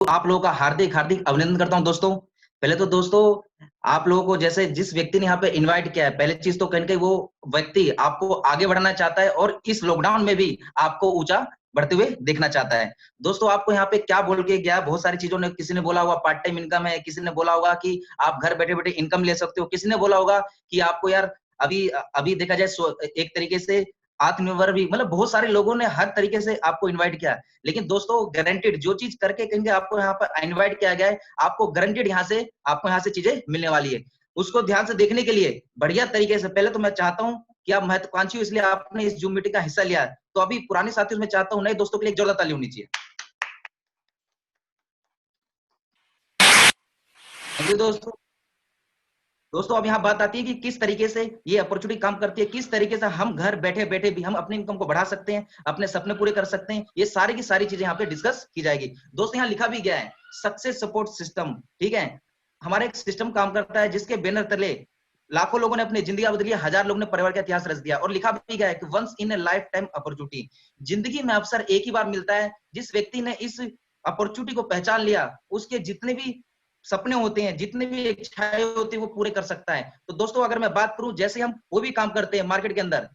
आप लोगों का हार्दिक हार्दिक अभिनंदन करता हूं दोस्तों। पहले तो दोस्तों, आप लोगों को जैसे जिस व्यक्ति ने यहाँ पे इनवाइट किया है, पहले चीज तो कहीं ना कहीं वो व्यक्ति आपको आगे बढ़ाना चाहता है और इस लॉकडाउन में भी आपको ऊंचा बढ़ते हुए देखना चाहता है। दोस्तों, आपको यहाँ पे क्या बोल के गया, बहुत सारी चीजों ने, किसी ने बोला होगा पार्ट टाइम इनकम है, किसी ने बोला होगा कि आप घर बैठे बैठे इनकम ले सकते हो, किसी ने बोला होगा कि आपको यार अभी अभी देखा जाए एक तरीके से आत्मनिर्भर भी, मतलब बहुत सारे लोगों ने हर तरीके से आपको इन्वाइट किया। लेकिन दोस्तों, गारंटेड जो चीज करके कहेंगे आपको यहाँ पर इनवाइट किया गया है, आपको गारंटेड आपको यहाँ से चीजें मिलने वाली है। उसको ध्यान से देखने के लिए बढ़िया तरीके से, पहले तो मैं चाहता हूँ कि आप महत्वाकांक्षी हो, इसलिए आपने इस जूम मीटिंग का हिस्सा लिया है। तो अभी पुराने साथियों में चाहता हूँ, नए दोस्तों के लिए एक जोरदार ताली होनी चाहिए। थैंक यू दोस्तों। दोस्तों, अब यहाँ बात आती है कि किस तरीके से ये अपॉर्चुनिटी काम करती है, किस तरीके से हम घर बैठे बैठे भी हम अपने इनकम को बढ़ा सकते हैं, अपने सपने पूरे कर सकते हैं। ये सारी की सारी चीजें यहाँ पे डिस्कस की जाएगी। दोस्तों, यहाँ लिखा भी गया है सक्सेस सपोर्ट सिस्टम, ठीक है। हमारा एक सिस्टम काम करता है जिसके बैनर तले लाखों लोगों ने अपनी जिंदगी बदली है, हजार लोगों ने परिवार का इतिहास रच दिया। और लिखा भी गया है कि once in a lifetime opportunity, जिंदगी में अवसर एक ही बार मिलता है। जिस व्यक्ति ने इस अपॉर्चुनिटी को पहचान लिया, उसके जितने भी सपने होते हैं, जितने भी इच्छाएं होती है, वो पूरे कर सकता है। तो दोस्तों, अगर मैं बात करूं, जैसे हम वो भी काम करते हैं मार्केट के अंदर,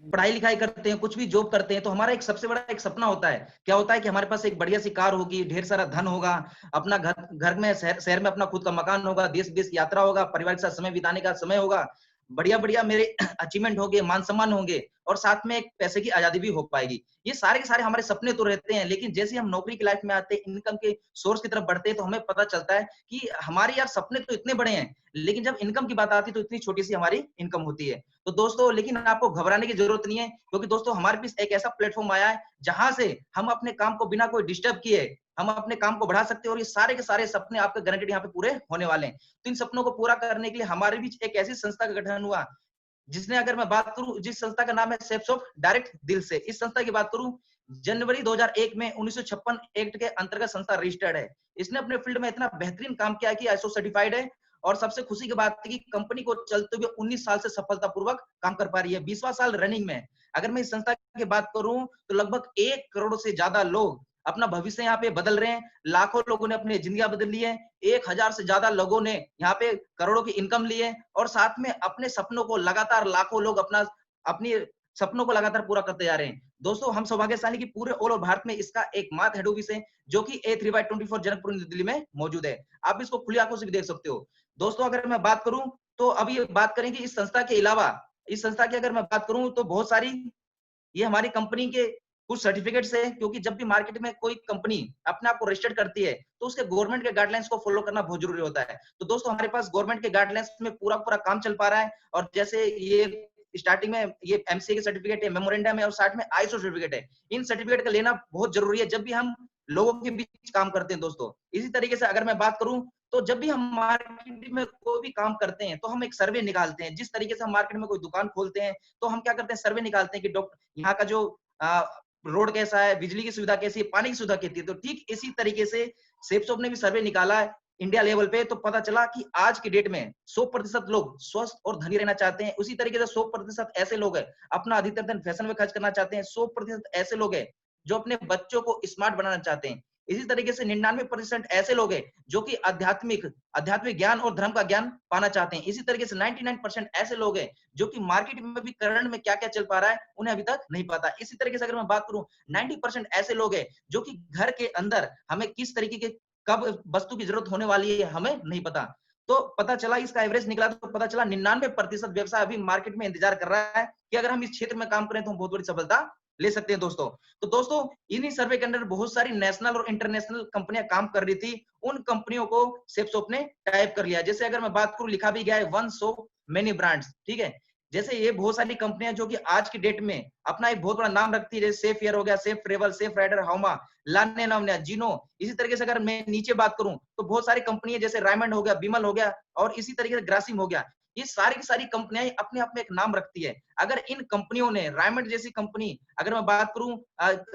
पढ़ाई लिखाई करते हैं, कुछ भी जॉब करते हैं, तो हमारा एक सबसे बड़ा एक सपना होता है। क्या होता है कि हमारे पास एक बढ़िया सी कार होगी, ढेर सारा धन होगा, अपना घर घर में शहर में अपना खुद का मकान होगा, देश विदेश की यात्रा होगा, परिवार के साथ समय बिताने का समय होगा, बढ़िया बढ़िया मेरे अचीवमेंट होंगे, मान सम्मान होंगे, और साथ में एक पैसे की आजादी भी हो पाएगी। ये सारे के सारे हमारे सपने तो रहते हैं, लेकिन जैसे हम नौकरी की लाइफ में आते हैं, इनकम के सोर्स की तरफ बढ़ते हैं, तो हमें पता चलता है कि हमारे यार सपने तो इतने बड़े हैं, लेकिन जब इनकम की बात आती है तो इतनी छोटी सी हमारी इनकम होती है। तो दोस्तों, लेकिन आपको घबराने की जरूरत नहीं है, क्योंकि दोस्तों हमारे पास एक ऐसा प्लेटफॉर्म आया है जहां से हम अपने काम को बिना कोई डिस्टर्ब किए हम अपने काम को बढ़ा सकते हैं, और ये सारे के सारे सपने आपके गारंटेड यहाँ पे पूरे होने वाले हैं। तो इन सपनों को पूरा करने के लिए हमारे बीच एक ऐसी संस्था का गठन हुआ, जिसने, अगर मैं बात करूं, जिस संस्था का नाम है सेप्स ऑफ डायरेक्ट दिल से। इस संस्था की बात करूं, जनवरी 2001 में 1956 एक्ट के अंतर्गत संस्था रजिस्टर्ड है। इसने अपने फील्ड में इतना बेहतरीन काम किया कि आईएसओ सर्टिफाइड है। और सबसे खुशी की बात है कि कंपनी को चलते हुए 19 साल से सफलतापूर्वक काम कर पा रही है, 20वां साल रनिंग में। अगर मैं इस संस्था की बात करूं, तो लगभग 1 करोड़ से ज्यादा लोग अपना भविष्य यहाँ पे बदल रहे हैं, लाखों लोगों ने अपनी जिंदगी बदल ली है, 1,000 से ज्यादा लोगों ने यहाँ पे करोड़ों की इनकम ली है, और साथ में अपने सपनों को लगातार लाखों लोग अपनी सपनों को लगातार पूरा करते जा रहे हैं। दोस्तों, हम सौभाग्यशाली की पूरे ऑल ओवर भारत में इसका एकमात्र हेड ऑफिस है, जो कि A3/24 जनकपुर नई दिल्ली में मौजूद है। आप इसको खुली आंखों से भी देख सकते हो। दोस्तों, अगर मैं बात करूं, तो अभी बात करेंगे इस संस्था के अलावा, इस संस्था की अगर मैं बात करूं तो बहुत सारी, ये हमारी कंपनी के कुछ सर्टिफिकेट्स है, क्योंकि जब भी मार्केट में कोई कंपनी अपने आप को रजिस्टर्ड करती है, तो उसके गवर्नमेंट के गाइडलाइंस को फॉलो करना बहुत जरूरी होता है। तो दोस्तों, हमारे पास गवर्नमेंट के गाइडलाइंस में पूरा पूरा काम चल पा रहा है। और जैसे ये स्टार्टिंग में ये एमसीए के सर्टिफिकेट है, मेमोरेंडम है, और साथ में आईएसओ सर्टिफिकेट है। इन सर्टिफिकेट का लेना बहुत जरूरी है जब भी हम लोगों के बीच काम करते हैं। दोस्तों, इसी तरीके से अगर मैं बात करूं, तो जब भी हम मार्केट में कोई भी काम करते हैं, तो हम एक सर्वे निकालते हैं। जिस तरीके से हम मार्केट में कोई दुकान खोलते हैं, तो हम क्या करते हैं, सर्वे निकालते हैं कि यहाँ का जो रोड कैसा है, बिजली की सुविधा कैसी है, पानी की सुविधा कैसी है। तो ठीक इसी तरीके से सेप्सोप ने भी सर्वे निकाला है इंडिया लेवल पे, तो पता चला कि आज की डेट में 100% लोग स्वस्थ और धनी रहना चाहते हैं। उसी तरीके से 100% ऐसे लोग हैं अपना अधिकतर धन फैशन में खर्च करना चाहते हैं। 100% ऐसे लोग हैं जो अपने बच्चों को स्मार्ट बनाना चाहते हैं। इसी तरीके से 99% ऐसे लोग हैं जो कि आध्यात्मिक आध्यात्मिक ज्ञान और धर्म का ज्ञान पाना चाहते हैं। इसी तरीके से 99% ऐसे लोग हैं जो कि मार्केट में भी करंट में क्या क्या चल पा रहा है उन्हें अभी तक नहीं पता। इसी तरीके से अगर मैं बात करूं, 90% ऐसे लोग हैं जो कि घर के अंदर हमें किस तरीके के कब वस्तु की जरूरत होने वाली है हमें नहीं पता। तो पता चला, इसका एवरेज निकला तो पता चला 99% व्यवसाय अभी मार्केट में इंतजार कर रहा है कि अगर हम इस क्षेत्र में काम करें तो हम बहुत बड़ी सफलता ले सकते हैं। दोस्तों, तो दोस्तों, इन्हीं सर्वे के अंदर बहुत सारी नेशनल और इंटरनेशनल कंपनियां काम कर रही थी। उन कंपनियों को सेप्सोप ने टाइप कर लिया। जैसे अगर मैं बात करूं, लिखा भी गया है वन सो मेनी ब्रांड्स, ठीक है। जैसे ये बहुत सारी कंपनियां जो कि आज की डेट में अपना एक बहुत बड़ा नाम रखती है, जैसे सेफ एयर हो गया, सेफ ट्रेवल, सेफ राइडर, हाउमा, लाने नामने, जिनो। इसी तरीके से अगर मैं नीचे बात करूं, तो बहुत सारी कंपनी है, जैसे रायमंड हो गया, बिमल हो गया, और इसी तरीके से ग्रासिम हो गया। ये सारी की सारी कंपनियां अपने आप में एक नाम रखती है। अगर इन कंपनियों ने, रायमंड जैसी कंपनी, अगर मैं बात करूं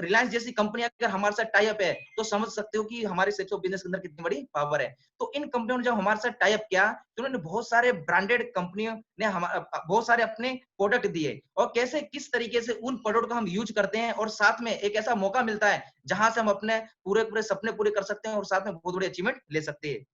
रिलायंस जैसी कंपनी अगर हमारे साथ टाई अप है, तो समझ सकते हो कि हमारे सेक्स ऑफ बिजनेस के अंदर कितनी बड़ी पावर है। तो इन कंपनियों ने जब हमारे साथ टाई अप किया, तो उन्होंने बहुत सारे ब्रांडेड कंपनियों ने बहुत सारे अपने प्रोडक्ट दिए, और कैसे किस तरीके से उन प्रोडक्ट को हम यूज करते हैं, और साथ में एक ऐसा मौका मिलता है जहां से हम अपने पूरे पूरे सपने पूरे कर सकते हैं और साथ में बहुत बड़ी अचीवमेंट ले सकते हैं।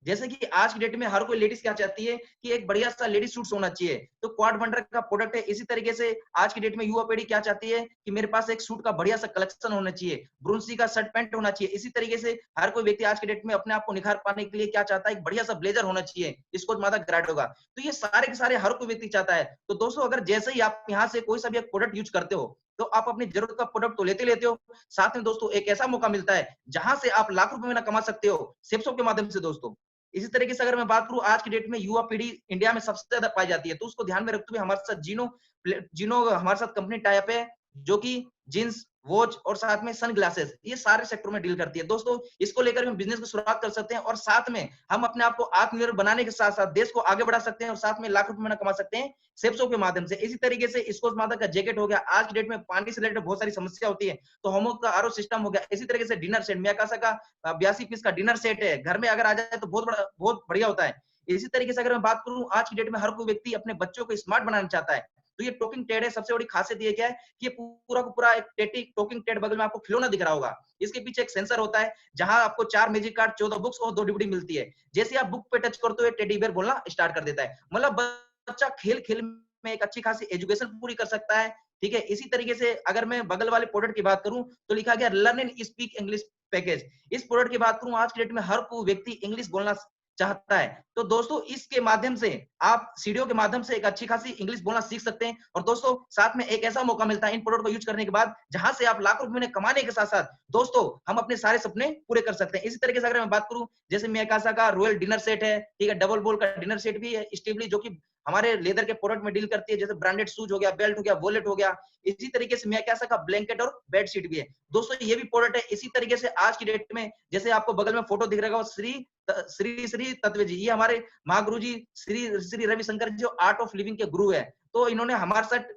जैसे कि आज की डेट में हर कोई लेडीज क्या चाहती है कि एक बढ़िया सा लेडीज सूट होना चाहिए, तो क्वाड वंडर का प्रोडक्ट है। इसी तरीके से आज की डेट में युवा पीढ़ी क्या चाहती है कि मेरे पास एक सूट का बढ़िया सा कलेक्शन होना चाहिए, ब्रुंसी का शर्ट पैंट होना चाहिए। इसी तरीके से हर कोई व्यक्ति आज की डेट में अपने आप को निखार पाने के लिए क्या चाहता है, एक बढ़िया सा ब्लेजर होना चाहिए, इसको ज्यादा ग्रैड होगा। तो ये सारे के सारे हर कोई व्यक्ति चाहता है। तो दोस्तों, अगर जैसे ही आप यहाँ से कोई सा भी एक प्रोडक्ट यूज करते हो, तो आप अपनी जरूरत का प्रोडक्ट तो लेते लेते हो, साथ में दोस्तों एक ऐसा मौका मिलता है जहां से आप लाख रुपए महीना कमा सकते हो सेप्सो के माध्यम से दोस्तों। इसी तरीके से अगर मैं बात करूं, आज की डेट में युवा पीढ़ी इंडिया में सबसे ज्यादा पाई जाती है, तो उसको ध्यान में रखते हुए हमारे साथ जिनो जिनो हमारे साथ कंपनी टाई अप है, जो कि जींस, वॉच और साथ में सन ग्लासेस, ये सारे सेक्टर में डील करती है दोस्तों। इसको लेकर हम बिजनेस की शुरुआत कर सकते हैं, और साथ में हम अपने आप को आत्मनिर्भर बनाने के साथ साथ देश को आगे बढ़ा सकते हैं, और साथ में लाख रुपए महीना कमा सकते हैं सेप्सो के माध्यम से। इसी तरीके से स्कॉच मादा का जैकेट हो गया, आज की डेट में पानी से रिलेटेड बहुत सारी समस्या होती है, तो होमो का आरओ सिस्टम हो गया। इसी तरीके से डिनर सेट, मियाकासा का 82 पीस का डिनर सेट है, घर में अगर आ जाए तो बहुत बढ़िया होता है। इसी तरीके से अगर मैं बात करूं, आज की डेट में हर कोई व्यक्ति अपने बच्चों को स्मार्ट बनाना चाहता है, तो ये टॉकिंग टेड है। सबसे बड़ी खासियत ये क्या है कि ये पूरा का पूरा एक टॉकिंग टेड, बगल में आपको खिलौना दिख रहा होगा, इसके पीछे एक सेंसर होता है, जहां आपको 4 मैजिक कार्ड, 14 बुक्स और 2 डीवीडी मिलती है। जैसे आप बुक पे टच करते हो, टेडी बेयर बोलना स्टार्ट कर देता है। मतलब बच्चा खेल खेल में एक अच्छी खासी एजुकेशन पूरी कर सकता है। ठीक है। इसी तरीके से अगर मैं बगल वाले प्रोडक्ट की बात करूं, तो लिखा गया learn and speak English package. इस प्रोडक्ट की बात करूं, आज के डेट में हर कोई व्यक्ति इंग्लिश बोलना चाहता है, तो दोस्तों इसके माध्यम से आप सीडीओ के माध्यम से एक अच्छी खासी इंग्लिश बोलना सीख सकते हैं। और दोस्तों साथ में एक ऐसा मौका मिलता है इन प्रोडक्ट को यूज करने के बाद, जहां से आप लाखों रुपए कमाने के साथ साथ दोस्तों हम अपने सारे सपने पूरे कर सकते हैं। इसी तरीके से अगर मैं बात करूं, जैसे मियाकासा का रॉयल डिनर सेट है, ठीक है, डबल बोल का डिनर सेट भी है, स्टेबली, जो कि हमारे लेदर के प्रोडक्ट में डील करती है, जैसे ब्रांडेड शूज हो गया, बेल्ट हो गया, वॉलेट हो गया। इसी तरीके से मियाकासा का ब्लैंकेट और बेडशीट भी है दोस्तों, ये भी प्रोडक्ट है। इसी तरीके से आज की डेट में, जैसे आपको बगल में फोटो दिख रहा होगा, श्री श्री तत्व जी, ये हमारे महागुरु जी श्री श्री रविशंकर जी, जो आर्ट ऑफ लिविंग के गुरु है। तो इन्होंने हमारे साथ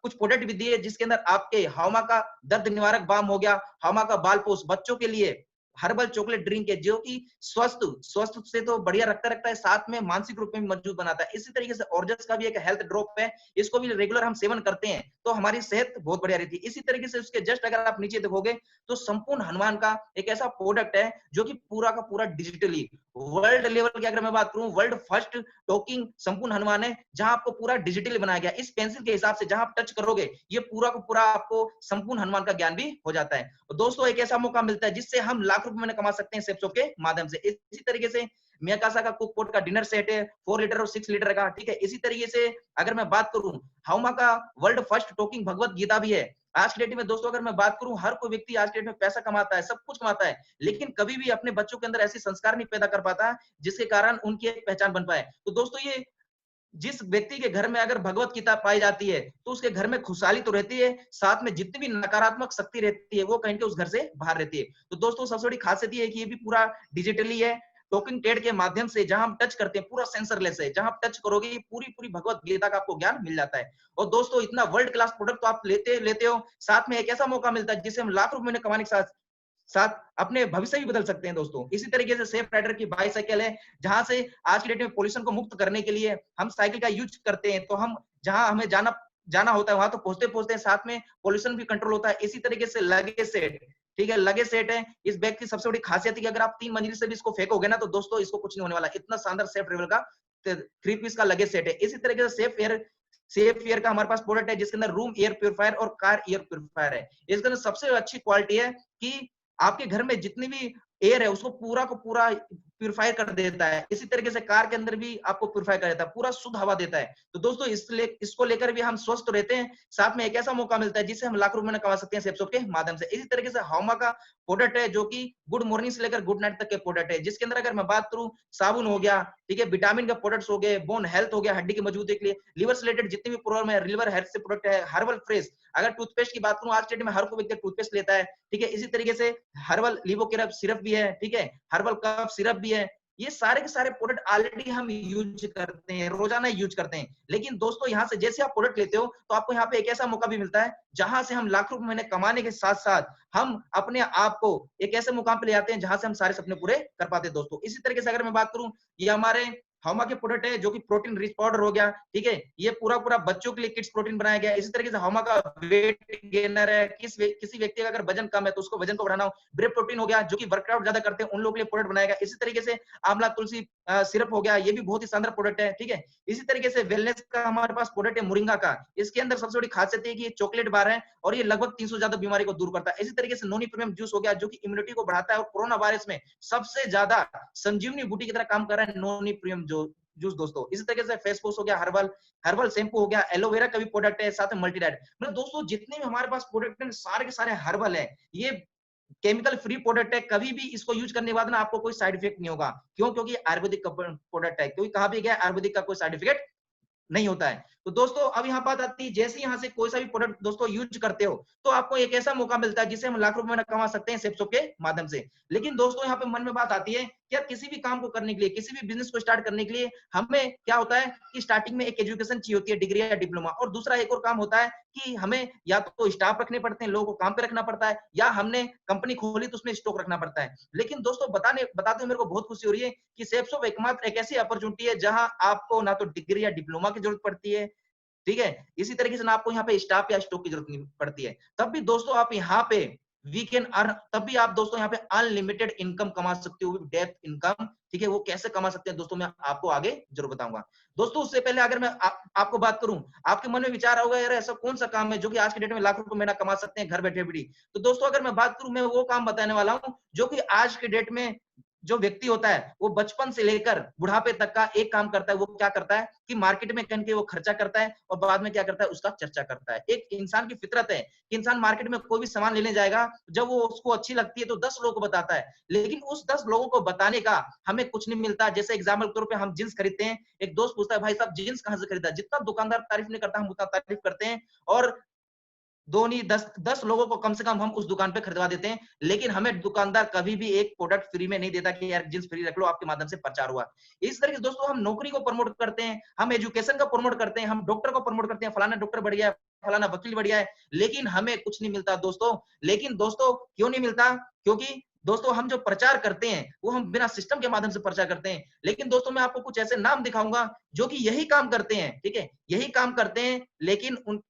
कुछ प्रोडक्ट भी दिए, जिसके अंदर आपके हौमा का दर्द निवारक बाम हो गया, हौमा का बाल पोष, बच्चों के लिए हर्बल चॉकलेट ड्रिंक है, जो कि स्वस्थ स्वस्थ से तो बढ़िया रखता है, साथ में मानसिक रूप में भी मजबूत बनाता है। इसी तरीके से ऑर्जस का भी एक हेल्थ ड्रॉप है, इसको भी रेगुलर हम सेवन करते हैं तो हमारी सेहत बहुत बढ़िया रहती है। इसी तरीके से उसके जस्ट अगर आप नीचे देखोगे, तो संपूर्ण हनुमान का एक ऐसा प्रोडक्ट है जो कि पूरा का पूरा डिजिटली वर्ल्ड लेवल की, अगर मैं बात करूं, वर्ल्ड फर्स्ट टॉकिंग संपूर्ण हनुमान है, जहां आपको पूरा डिजिटली बनाया गया। इस पेंसिल के हिसाब से जहां आप टच करोगे, ये पूरा का पूरा आपको संपूर्ण हनुमान का ज्ञान भी हो जाता है। तो दोस्तों एक ऐसा मौका मिलता है जिससे हम लाख रुपए में कमा सकते हैं सेप्सो के माध्यम से। इसी तरीके से मियाकासा का कुक पोट का डिनर सेट है, 4 लीटर और 6 लीटर का, ठीक है। इसी तरीके से अगर मैं बात करूं, हाउमा का world first talking Bhagavad Gita भी है। आज की डेट में दोस्तों अगर मैं बात करूं, हर कोई व्यक्ति आज के डेट में पैसा कमाता है, सब कुछ कमाता है, लेकिन कभी भी अपने बच्चों के अंदर ऐसी संस्कार नहीं पैदा कर पाता जिसके कारण उनकी एक पहचान बन पाए। तो दोस्तों ये जिस व्यक्ति के घर में अगर भगवत गीता पाई जाती है, तो उसके घर में खुशहाली तो रहती है, साथ में जितनी भी नकारात्मक शक्ति रहती है वो कहीं के उस घर से बाहर रहती है। तो दोस्तों सबसे बड़ी खासियत ये है कि ये भी पूरा डिजिटली है, टॉकिंग टेड के माध्यम से, जहां हम टच करते हैं पूरा सेंसरलेस है, जहां आप टच करोगे पूरी पूरी भगवत गीता का आपको ज्ञान मिल जाता है। और दोस्तों इतना वर्ल्ड क्लास प्रोडक्ट तो आप लेते लेते हो, साथ में एक ऐसा मौका मिलता है जिससे हम लाख रुपए कमाने के साथ साथ अपने भविष्य भी बदल सकते हैं दोस्तों। इसी तरीके से सेफ राइडर की बाईसाइकिल है, जहां से आज की डेट में पोल्यूशन को मुक्त करने के लिए हम साइकिल का यूज करते हैं, तो हम जहां हमें जाना जाना होता है वहां तो पहुंचते पहुंचते साथ में पोल्यूशन भी कंट्रोल होता है। इसी तरीके से लगेज सेट, ठीक है, लगेज सेट है। इस बैग की सबसे बड़ी खासियत है कि अगर आप 3 मंजिल से भी इसको फेंकोगे ना, तो दोस्तों इसको कुछ नहीं होने वाला, इतना शानदार सेफ ट्रेवल का 3 पीस का लगेज सेट है। इसी तरीके से सेफ एयर का हमारे पास प्रोडक्ट है, जिसके अंदर रूम एयर प्योरीफायर और कार एयर प्योरीफायर है। इसके अंदर सबसे अच्छी क्वालिटी है कि आपके घर में जितनी भी एयर है उसको पूरा को पूरा प्यूरिफाई कर देता है। इसी तरीके से कार के अंदर भी आपको प्यूरिफाई कर देता है, पूरा शुद्ध हवा देता है। तो दोस्तों इसको लेकर भी हम स्वस्थ रहते हैं, साथ में एक ऐसा मौका मिलता है जिससे हम लाख रुपए कमा सकते हैं सेप्सो के माध्यम से। इसी तरीके से हौमा का प्रोडक्ट है, जो कि गुड मॉर्निंग से लेकर गुड नाइट तक के प्रोडक्ट है, जिसके अंदर अगर मैं बात करूं, साबुन हो गया, ठीक है, विटामिन के प्रोडक्ट्स हो गए, बोन हेल्थ हो गया, हड्डी की मजबूती के लिए, लिवर से रिलेटेड जितने भी प्रॉब्लम है, लिवर हेल्थ से प्रोडक्ट है, हर्बल फ्रेश। अगर टूथपेस्ट की बात करूं, आज के डेट में हर कोई व्यक्ति टूथपेस्ट लेता है, ठीक है। इसी तरीके से हर्बल लिवोकेरा सिरप भी है, ठीक है, हर्बल कफ सिरप भी है, ये सारे के सारे प्रोडक्ट ऑलरेडी हम यूज करते हैं, रोजाना यूज करते हैं। लेकिन दोस्तों यहाँ से जैसे आप प्रोडक्ट लेते हो तो आपको यहाँ पे एक ऐसा मौका भी मिलता है जहां से हम लाखों रुपए महीने कमाने के साथ साथ हम अपने आप को एक ऐसे मुकाम पे ले आते हैं जहां से हम सारे सपने पूरे कर पाते हैं दोस्तों। इसी तरीके से अगर मैं बात करूं, ये हमारे हमा के प्रोडक्ट है जो कि प्रोटीन रिच पाउडर हो गया, ठीक है। ये पूरा पूरा बच्चों के लिए किड्स प्रोटीन बनाया गया है। इसी तरीके से हमा का वेट गेनर है, किसी व्यक्ति का अगर वजन कम है तो उसको वजन को बढ़ाना हो। ब्रे प्रोटीन हो गया जो कि वर्कआउट ज्यादा करते हैं उन लोगों के लिए प्रोडक्ट बनाया गया। इसी तरीके से आंवला तुलसी सिरप हो गया, ये भी बहुत ही शानदार प्रोडक्ट है, ठीक है। इसी तरीके से वेलनेस का हमारे पास प्रोडक्ट है मोरिंगा का। इसके अंदर सबसे बड़ी खासियत है कि ये चॉकलेट बार है और ये लगभग 300 ज्यादा बीमारी को दूर करता है। इसी तरीके से नोनी प्रीमियम जूस हो गया जो कि इम्यूनिटी को बढ़ाता है और कोरोना वायरस में सबसे ज्यादा संजीवनी बूटी की तरह काम कर रहा है नोनी प्रीमियम जूस दोस्तों। इसी तरीके से फेस वॉश हो गया, हर्बल हर्बल शैम्पू हो गया, एलोवेरा का भी प्रोडक्ट है, साथ में मल्टीडाइट। मतलब दोस्तों जितने भी हमारे पास प्रोडक्ट है सारे के सारे हर्बल है, ये केमिकल फ्री प्रोडक्ट है। कभी भी इसको यूज करने के बाद ना आपको कोई साइड इफेक्ट नहीं होगा। क्यों? क्योंकि आयुर्वेदिक प्रोडक्ट है। क्योंकि कहा भी गया आयुर्वेदिक का कोई साइड इफेक्ट नहीं होता है। तो दोस्तों अब यहाँ बात आती है, जैसे यहाँ से कोई सा भी प्रोडक्ट दोस्तों यूज करते हो तो आपको एक ऐसा मौका मिलता है जिसे हम लाख रुपए में कमा सकते हैं सेप्सो के माध्यम से। लेकिन दोस्तों यहाँ पे मन में बात आती है कि यार किसी भी काम को करने के लिए, किसी भी बिजनेस को स्टार्ट करने के लिए हमें क्या होता है कि स्टार्टिंग में एक एजुकेशन चाहिए होती है, डिग्री या डिप्लोमा। और दूसरा एक और काम होता है कि हमें या तो स्टाफ रखने पड़ते हैं, लोगों को काम पे रखना पड़ता है, या हमने कंपनी खोली तो उसमें स्टॉक रखना पड़ता है। लेकिन दोस्तों बताते हुए मेरे को बहुत खुशी हो रही है कि सेप्सो एकमात्र एक ऐसी अपॉर्चुनिटी है जहां आपको ना तो डिग्री या डिप्लोमा की जरूरत पड़ती है, ठीक है। इसी तरीके से ना आपको यहाँ पे स्टाफ या स्टॉक की जरूरत नहीं पड़ती है। तब भी दोस्तों आप यहाँ पे वी कैन अर्न, तब भी आप दोस्तों यहाँ पे अनलिमिटेड इनकम कमा सकते हो, डेप्थ इनकम, ठीक है। वो कैसे कमा सकते हैं दोस्तों मैं आपको आगे जरूर बताऊंगा। दोस्तों उससे पहले अगर मैं आपको बात करूं, आपके मन में विचार होगा यार ऐसा कौन सा काम है जो कि आज के डेट में लाख रुपए महीना कमा सकते हैं घर बैठे भी। तो दोस्तों अगर मैं बात करूं, मैं वो काम बताने वाला हूं जो कि आज के डेट में जो व्यक्ति होता है वो बचपन से लेकर बुढ़ापे तक का एक काम करता है। वो क्या करता है कि मार्केट में कहीं वो खर्चा करता है और बाद में क्या करता है उसका चर्चा करता है। एक इंसान की फितरत है कि इंसान मार्केट में कोई भी सामान लेने जाएगा, जब वो उसको अच्छी लगती है तो 10 लोगों को बताता है, लेकिन उस 10 लोगों को बताने का हमें कुछ नहीं मिलता। जैसे एग्जाम्पल के तौर पे हम जींस खरीदते हैं, एक दोस्त पूछता है भाई साहब जींस कहां से खरीदा, जितना दुकानदार तारीफ नहीं करता हम उतना तारीफ करते हैं, और दो नहीं 10 लोगों को कम से कम हम उस दुकान पे खरीदवा देते हैं। लेकिन हमें दुकानदार कभी भी एक प्रोडक्ट फ्री में नहीं देता कि यार जींस फ्री रख लो, आपके माध्यम से प्रचार हुआ। इस तरह से दोस्तों हम नौकरी को प्रमोट करते हैं, हम एजुकेशन को प्रमोट करते हैं, हम डॉक्टर को प्रमोट करते हैं, फलाना डॉक्टर बढ़िया है, फलाना वकील बढ़िया है, लेकिन हमें कुछ नहीं मिलता दोस्तों। लेकिन दोस्तों क्यों नहीं मिलता? क्योंकि दोस्तों हम जो प्रचार करते हैं वो हम बिना सिस्टम के माध्यम से प्रचार करते हैं। लेकिन दोस्तों मैं आपको कुछ ऐसे नाम दिखाऊंगा जो कि यही काम करते हैं, ठीक है, यही काम करते हैं, लेकिन उन,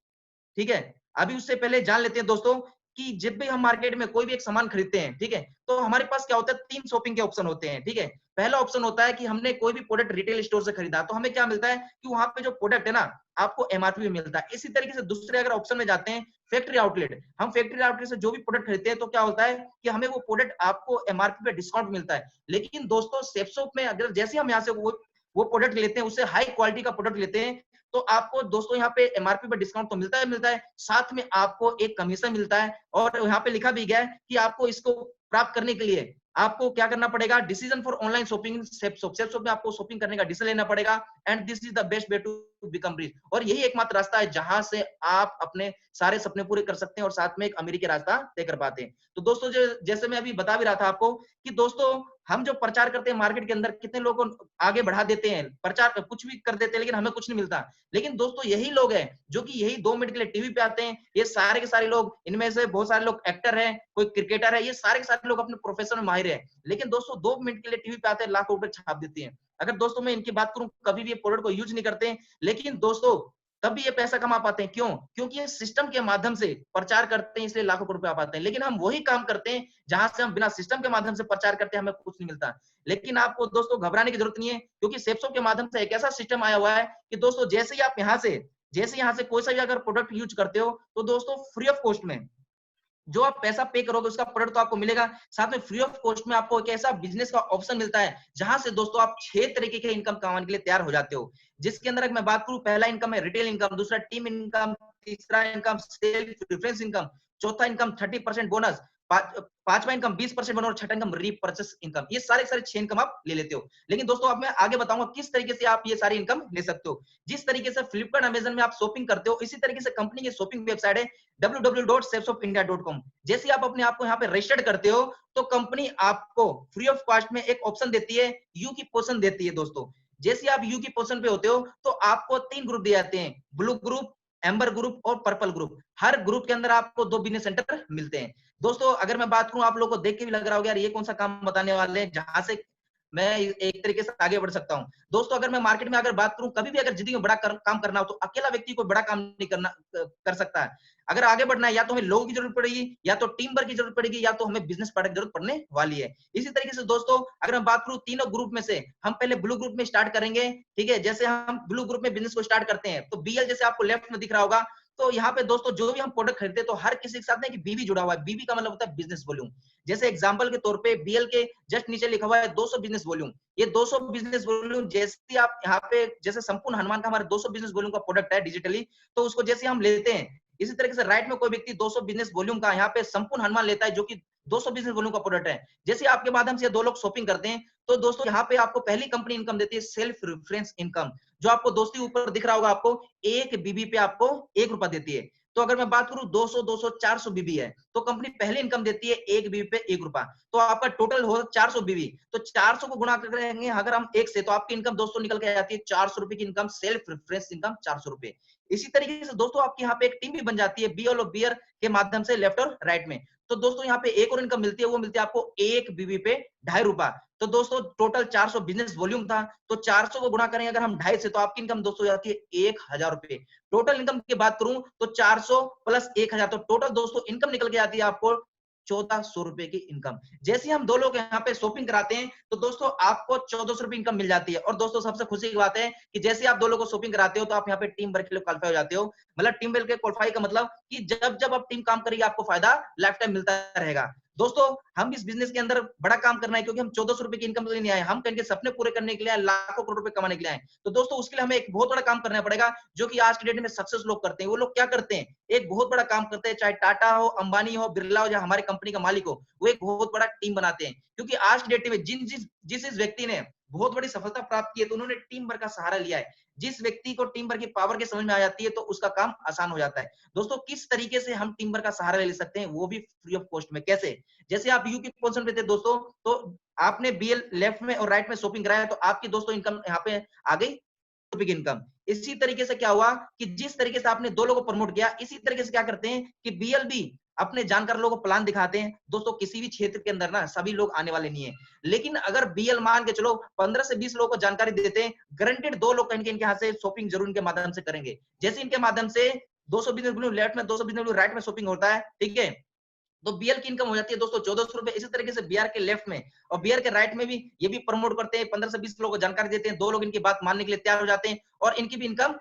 ठीक है। अभी उससे पहले जान लेते हैं दोस्तों कि जब भी हम मार्केट में कोई भी एक सामान खरीदते हैं, ठीक है, तो हमारे पास क्या होता है, 3 शॉपिंग के ऑप्शन होते हैं, ठीक है। पहला ऑप्शन होता है कि हमने कोई भी प्रोडक्ट रिटेल स्टोर से खरीदा तो हमें क्या मिलता है कि वहां पे जो प्रोडक्ट है ना आपको एमआरपी में मिलता है। इसी तरीके से दूसरे अगर ऑप्शन में जाते हैं फैक्ट्री आउटलेट, हम फैक्ट्री आउटलेट से जो भी प्रोडक्ट खरीदते हैं तो क्या होता है कि हमें वो प्रोडक्ट आपको एमआरपी पे डिस्काउंट मिलता है। लेकिन दोस्तों सेप्सो में अगर जैसे हम यहाँ से वो प्रोडक्ट लेते हैं, उससे हाई क्वालिटी का प्रोडक्ट लेते हैं, तो आपको दोस्तों यहाँ पे एमआरपी पर डिस्काउंट तो मिलता है, साथ में आपको एक कमीशन मिलता है। और यहाँ पे लिखा भी गया है कि आपको इसको प्राप्त करने के लिए आपको क्या करना पड़ेगा, डिसीजन फॉर ऑनलाइन शॉपिंग सेप्सोप में आपको शॉपिंग करने का डिसीजन लेना पड़ेगा। And this is the best way to become rich, और यही एकमात्र रास्ता है जहां से आप अपने सारे सपने पूरे कर सकते हैं और साथ में एक अमीरी का रास्ता तय कर पाते हैं। तो दोस्तों जैसे मैं अभी बता भी रहा था आपको कि दोस्तों हम जो प्रचार करते हैं मार्केट के अंदर, कितने लोगों को आगे बढ़ा देते हैं, प्रचार कुछ भी कर देते हैं लेकिन हमें कुछ नहीं मिलता। लेकिन दोस्तों यही लोग हैं जो कि यही 2 मिनट के लिए टीवी पे आते हैं, ये सारे के सारे लोग, इनमें से बहुत सारे लोग एक्टर हैं, कोई क्रिकेटर है, ये सारे के सारे लोग अपने प्रोफेशन में माहिर है, लेकिन दोस्तों 2 मिनट के लिए टीवी पे आते हैं, लाखों रुपए छाप देते हैं। अगर दोस्तों मैं इनकी बात करूं, कभी भी ये प्रोडक्ट को यूज नहीं करते, लेकिन दोस्तों तब भी ये पैसा कमा पाते हैं। क्यों? क्योंकि ये सिस्टम के माध्यम से प्रचार करते हैं, इसलिए लाखों रुपए आ पाते हैं। लेकिन हम वही काम करते हैं जहां से हम बिना सिस्टम के माध्यम से प्रचार करते हैं, हमें कुछ नहीं मिलता। लेकिन आपको दोस्तों घबराने की जरूरत नहीं है, क्योंकि सेप्सो के माध्यम से एक ऐसा सिस्टम आया हुआ है कि दोस्तों जैसे यहाँ से कोई सा भी अगर प्रोडक्ट यूज करते हो तो दोस्तों फ्री ऑफ कॉस्ट में जो आप पैसा पे करोगे उसका प्रोडक्ट तो आपको मिलेगा, साथ में फ्री ऑफ कॉस्ट में आपको एक ऐसा बिजनेस का ऑप्शन मिलता है जहां से दोस्तों आप 6 तरीके के इनकम कमाने के लिए तैयार हो जाते हो। जिसके अंदर अगर मैं बात करूं, पहला इनकम है रिटेल इनकम, दूसरा टीम इनकम, तीसरा इनकम सेल्फ रेफरेंस इनकम, चौथा इनकम 30% बोनस, पांचवा इनकम 20% बनो और छठा इनकम रीपर्चेस इनकम। ये सारे सारे 6 इनकम आप ले लेते हो। लेकिन दोस्तों अब मैं आगे बताऊंगा किस तरीके से आप ये सारी इनकम ले सकते हो। जिस तरीके से फ्लिपकार्ट अमेजन में आप शॉपिंग करते हो, इसी तरीके से कंपनी की शॉपिंग वेबसाइट है www.safesofindia.com। जैसे आप अपने आप को यहाँ पे रजिस्टर्ड करते हो तो कंपनी आपको फ्री ऑफ कॉस्ट में एक ऑप्शन देती है, यू की पोजीशन देती है दोस्तों। जैसे आप यू की पोजीशन पे होते हो तो आपको 3 ग्रुप दिए जाते हैं, ब्लू ग्रुप, एम्बर ग्रुप और पर्पल ग्रुप। हर ग्रुप के अंदर आपको 2 बिजनेस सेंटर मिलते हैं। दोस्तों अगर मैं बात करूं, आप लोगों को देख के भी लग रहा होगा यार ये कौन सा काम बताने वाले हैं जहां से मैं एक तरीके से आगे बढ़ सकता हूं। दोस्तों अगर मैं मार्केट में अगर बात करूं, कभी भी अगर जिंदगी में बड़ा काम करना हो तो अकेला व्यक्ति कोई बड़ा काम नहीं कर सकता है। अगर आगे बढ़ना है या तो हमें लोगों की जरूरत पड़ेगी, या तो टीम वर्क की जरूरत पड़ेगी, या तो हमें बिजनेस प्रोडक्ट जरूरत पड़ने वाली है। इसी तरीके से दोस्तों अगर मैं बात करूं तीनों ग्रुप में से हम पहले ब्लू ग्रुप में स्टार्ट करेंगे। ठीक है, जैसे हम ब्लू ग्रुप में बिजनेस को स्टार्ट करते हैं तो बीएल जैसे आपको लेफ्ट में दिख रहा होगा, तो यहाँ पे दोस्तों जो भी हम प्रोडक्ट खरीदते हैं तो हर किसी के साथ ना एक बीवी जुड़ा हुआ है। बीवी का मतलब होता है बिजनेस वॉल्यूम। जैसे एग्जांपल के तौर पे बीएल के जस्ट नीचे लिखा हुआ है 200 बिजनेस वॉल्यूम। ये 200 बिजनेस वॉल्यूम जैसे आप यहाँ पे जैसे संपूर्ण हनुमान का हमारे 200 बिजनेस वॉल्यूम का प्रोडक्ट है डिजिटली, तो उसको जैसे हम लेते हैं, इसी तरीके से राइट में कोई व्यक्ति 200 बिजनेस वॉल्यूम का यहाँ पे संपूर्ण हनुमान लेता है जो कि 200 बिजनेस वॉल्यूम का प्रोडक्ट है। जैसे आपके माध्यम से 2 लोग शॉपिंग करते हैं तो दोस्तों यहाँ पे आपको पहली कंपनी इनकम देती है सेल्फ रेफरेंस इनकम, जो आपको दोस्ती ऊपर दिख रहा होगा, आपको एक बीबी पे आपको ₹1 देती है। तो अगर मैं बात करूं 200 200 400 बीबी है तो कंपनी पहले इनकम देती है एक बीबी पे ₹1, तो आपका टोटल हो 400 बीबी। तो 400 को गुणा करेंगे अगर हम एक से, तो आपकी इनकम दोस्तों निकल के आती है ₹400 की इनकम, सेल्फ रेफरेंस इनकम ₹400। इसी तरीके से दोस्तों आपकी यहाँ पे एक टीम भी बन जाती है बीएल और बियर के माध्यम से लेफ्ट और राइट में। तो दोस्तों यहाँ पे एक और इनकम मिलती है, वो मिलती है आपको एक बीबी पे ₹2.5। तो दोस्तों टोटल 400 बिजनेस वॉल्यूम था, तो 400 को गुणा करेंगे अगर हम 2.5 से, तो आपकी इनकम दोस्तों जाती है ₹1000। टोटल इनकम की बात करूं तो 400 प्लस 1000, तो टोटल दोस्तों इनकम निकल के आती है आपको ₹1400 की इनकम। जैसे हम 2 लोग यहाँ पे शॉपिंग कराते हैं तो दोस्तों आपको ₹1400 इनकम मिल जाती है। और दोस्तों सबसे खुशी की बात है कि जैसे आप 2 लोगों को शॉपिंग कराते हो तो आप यहाँ पे टीम वर्क के लिए क्वालिफाई हो जाते हो। मतलब टीम वर्क के क्वालिफाई का मतलब कि जब जब आप टीम काम करेगी आपको फायदा लाइफ टाइम मिलता रहेगा। दोस्तों हम इस बिजनेस के अंदर बड़ा काम करना है, क्योंकि हम ₹1400 की इनकम के लिए नहीं आए, हम कहीं के सपने पूरे करने के लिए आए, लाखों करोड़ रुपए कमाने के लिए आए। तो दोस्तों उसके लिए हमें एक बहुत बड़ा काम करना पड़ेगा, जो कि आज की डेट में सक्सेस लोग करते हैं। वो लोग क्या करते हैं, एक बहुत बड़ा काम करते हैं, चाहे टाटा हो, अंबानी हो, बिरला हो या हमारी कंपनी का मालिक हो, वो एक बहुत बड़ा टीम बनाते हैं। क्योंकि आज की डेट में जिस व्यक्ति ने बहुत बड़ी सफलता प्राप्त की है तो उन्होंने टीम वर्क का सहारा लिया है। जिस व्यक्ति को टीम वर्क की पावर के समझ में आ जाती है तो उसका काम आसान हो जाता है। दोस्तों किस तरीके से हम टीम वर्क का सहारा ले सकते हैं, वो भी फ्री ऑफ कॉस्ट में। कैसे? जैसे आप यू की पोजीशन पे थे दोस्तों, तो आपने बीएल लेफ्ट में और राइट में शॉपिंग कराया तो आपकी दोस्तों इनकम यहाँ पे आ गई इनकम। इसी तरीके से क्या हुआ कि जिस तरीके से आपने 2 लोगों को प्रमोट किया, इसी तरीके से क्या करते हैं कि बीएल भी अपने जानकार लोगों को प्लान दिखाते हैं। दोस्तों किसी भी क्षेत्र के अंदर ना सभी लोग आने वाले नहीं है, लेकिन अगर बीएल मान के चलो 15 से 20 लोगों को जानकारी देते हैं, गारंटेड 2 लोग कहीं इनके यहाँ से शॉपिंग जरूर इनके माध्यम से करेंगे। जैसे इनके माध्यम से 200 बिजनेस ब्लू लेफ्ट में, 200 बिजनेस ब्लू राइट में शॉपिंग होता है, ठीक है, तो बीआर की इनकम हो जाती है दोस्तों ₹1400। इसी तरीके से बीआर के लेफ्ट में और बीआर के राइट में भी ये भी प्रमोट करते हैं, 15 से 20 लोगों को जानकारी देते हैं, 2 लोग इनकी बात मानने के लिए तैयार हो जाते हैं और इनकी भी इनकम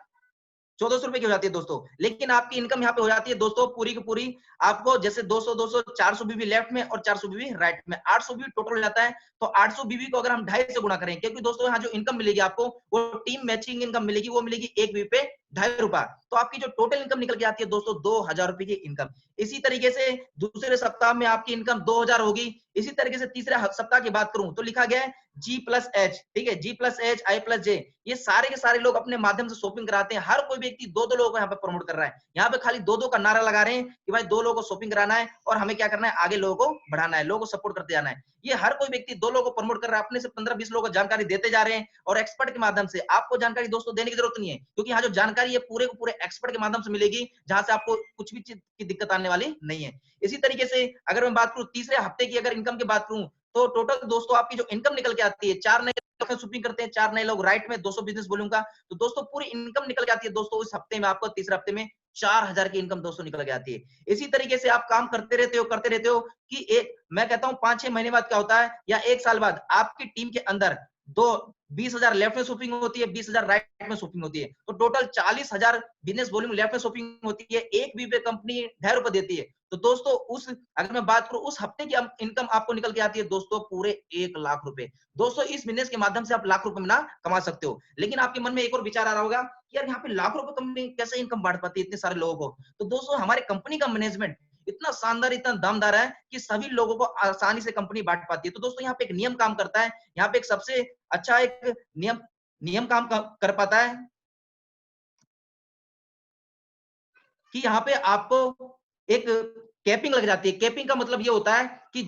₹1400 की हो जाती है दोस्तों। लेकिन आपकी इनकम यहाँ पे हो जाती है दोस्तों पूरी की पूरी, आपको जैसे 200 200 400 बीबी लेफ्ट में और 400 बीबी राइट में, 800 बीबी टोटल हो जाता है। तो 800 बीबी को अगर हम 2.5 से गुणा करें, क्योंकि दोस्तों यहाँ जो इनकम मिलेगी आपको वो टीम मैचिंग इनकम मिलेगी, वो मिलेगी एक बीबी पे ₹2.5। तो आपकी जो टोटल इनकम निकल के आती है दोस्तों ₹2000 की इनकम। इसी तरीके से दूसरे सप्ताह में आपकी इनकम 2000 होगी। इसी तरीके से तीसरे सप्ताह की बात करूं तो लिखा गया है G+H, ठीक है, G+H I+J, ये सारे के सारे लोग अपने माध्यम से शॉपिंग कराते हैं। हर कोई व्यक्ति 2-2 लोगों को यहाँ पे प्रमोट कर रहा है। यहाँ पे खाली 2-2 का नारा लगा रहे हैं कि भाई 2 लोगों को शॉपिंग कराना है और हमें क्या करना है, आगे लोगों को बढ़ाना है, लोगों को सपोर्ट करते जाना है। ये हर कोई व्यक्ति 2 लोगों को प्रमोट कर रहा है, अपने से 15-20 लोगों को जानकारी देते जा रहे हैं और एक्सपर्ट के माध्यम से। आपको जानकारी दोस्तों देने की जरूरत नहीं है, क्योंकि यहाँ जो जानकारी है पूरे को पूरे एक्सपर्ट के माध्यम से मिलेगी, जहां से आपको कुछ भी चीज की दिक्कत आने वाली नहीं है। इसी तरीके से अगर मैं बात करूं तीसरे हफ्ते की, अगर इनकम की बात करूं तो टोटल दोस्तों आपकी जो इनकम निकल के आती है, 4 नए लोग शॉपिंग करते हैं, 4 नए लोग राइट में 200 बिजनेस बोलूंगा, तो दोस्तों पूरी इनकम निकल के आती है दोस्तों इस हफ्ते में, आपको तीसरे हफ्ते में 4000 की इनकम दोस्तों निकल के आती है। इसी तरीके से आप काम करते रहते हो कि एक मैं कहता हूं 5-6 महीने बाद क्या होता है या 1 साल बाद आपकी टीम के अंदर दो 20,000 लेफ्ट में शॉपिंग होती है, 20,000 राइट में शॉपिंग होती है, तो टोटल 40,000 बिजनेस वॉल्यूम लेफ्ट में शॉपिंग होती है। एक बी पे कंपनी ₹2.5 देती है। तो दोस्तों उस अगर मैं बात करूं उस हफ्ते की इनकम आपको निकल के आती है दोस्तों पूरे 1 लाख रुपए। दोस्तों इस बिजनेस के माध्यम से आप लाख रुपए ना कमा सकते हो। लेकिन आपके मन में एक और विचार आ रहा होगा कि यार यहाँ पे लाख रुपए कंपनी कैसे इनकम बांट पाती है इतने सारे लोगों को। तो दोस्तों हमारे कंपनी का मैनेजमेंट इतना शानदार, इतना दमदार है कि सभी लोगों को आसानी से कंपनी बांट पाती है। तो दोस्तों यहाँ पे एक नियम काम करता है, यहाँ पे एक सबसे अच्छा एक नियम नियम काम कर पाता है कि यहाँ पे आपको एक कैपिंग लग जाती है। कैपिंग का मतलब ये होता है कि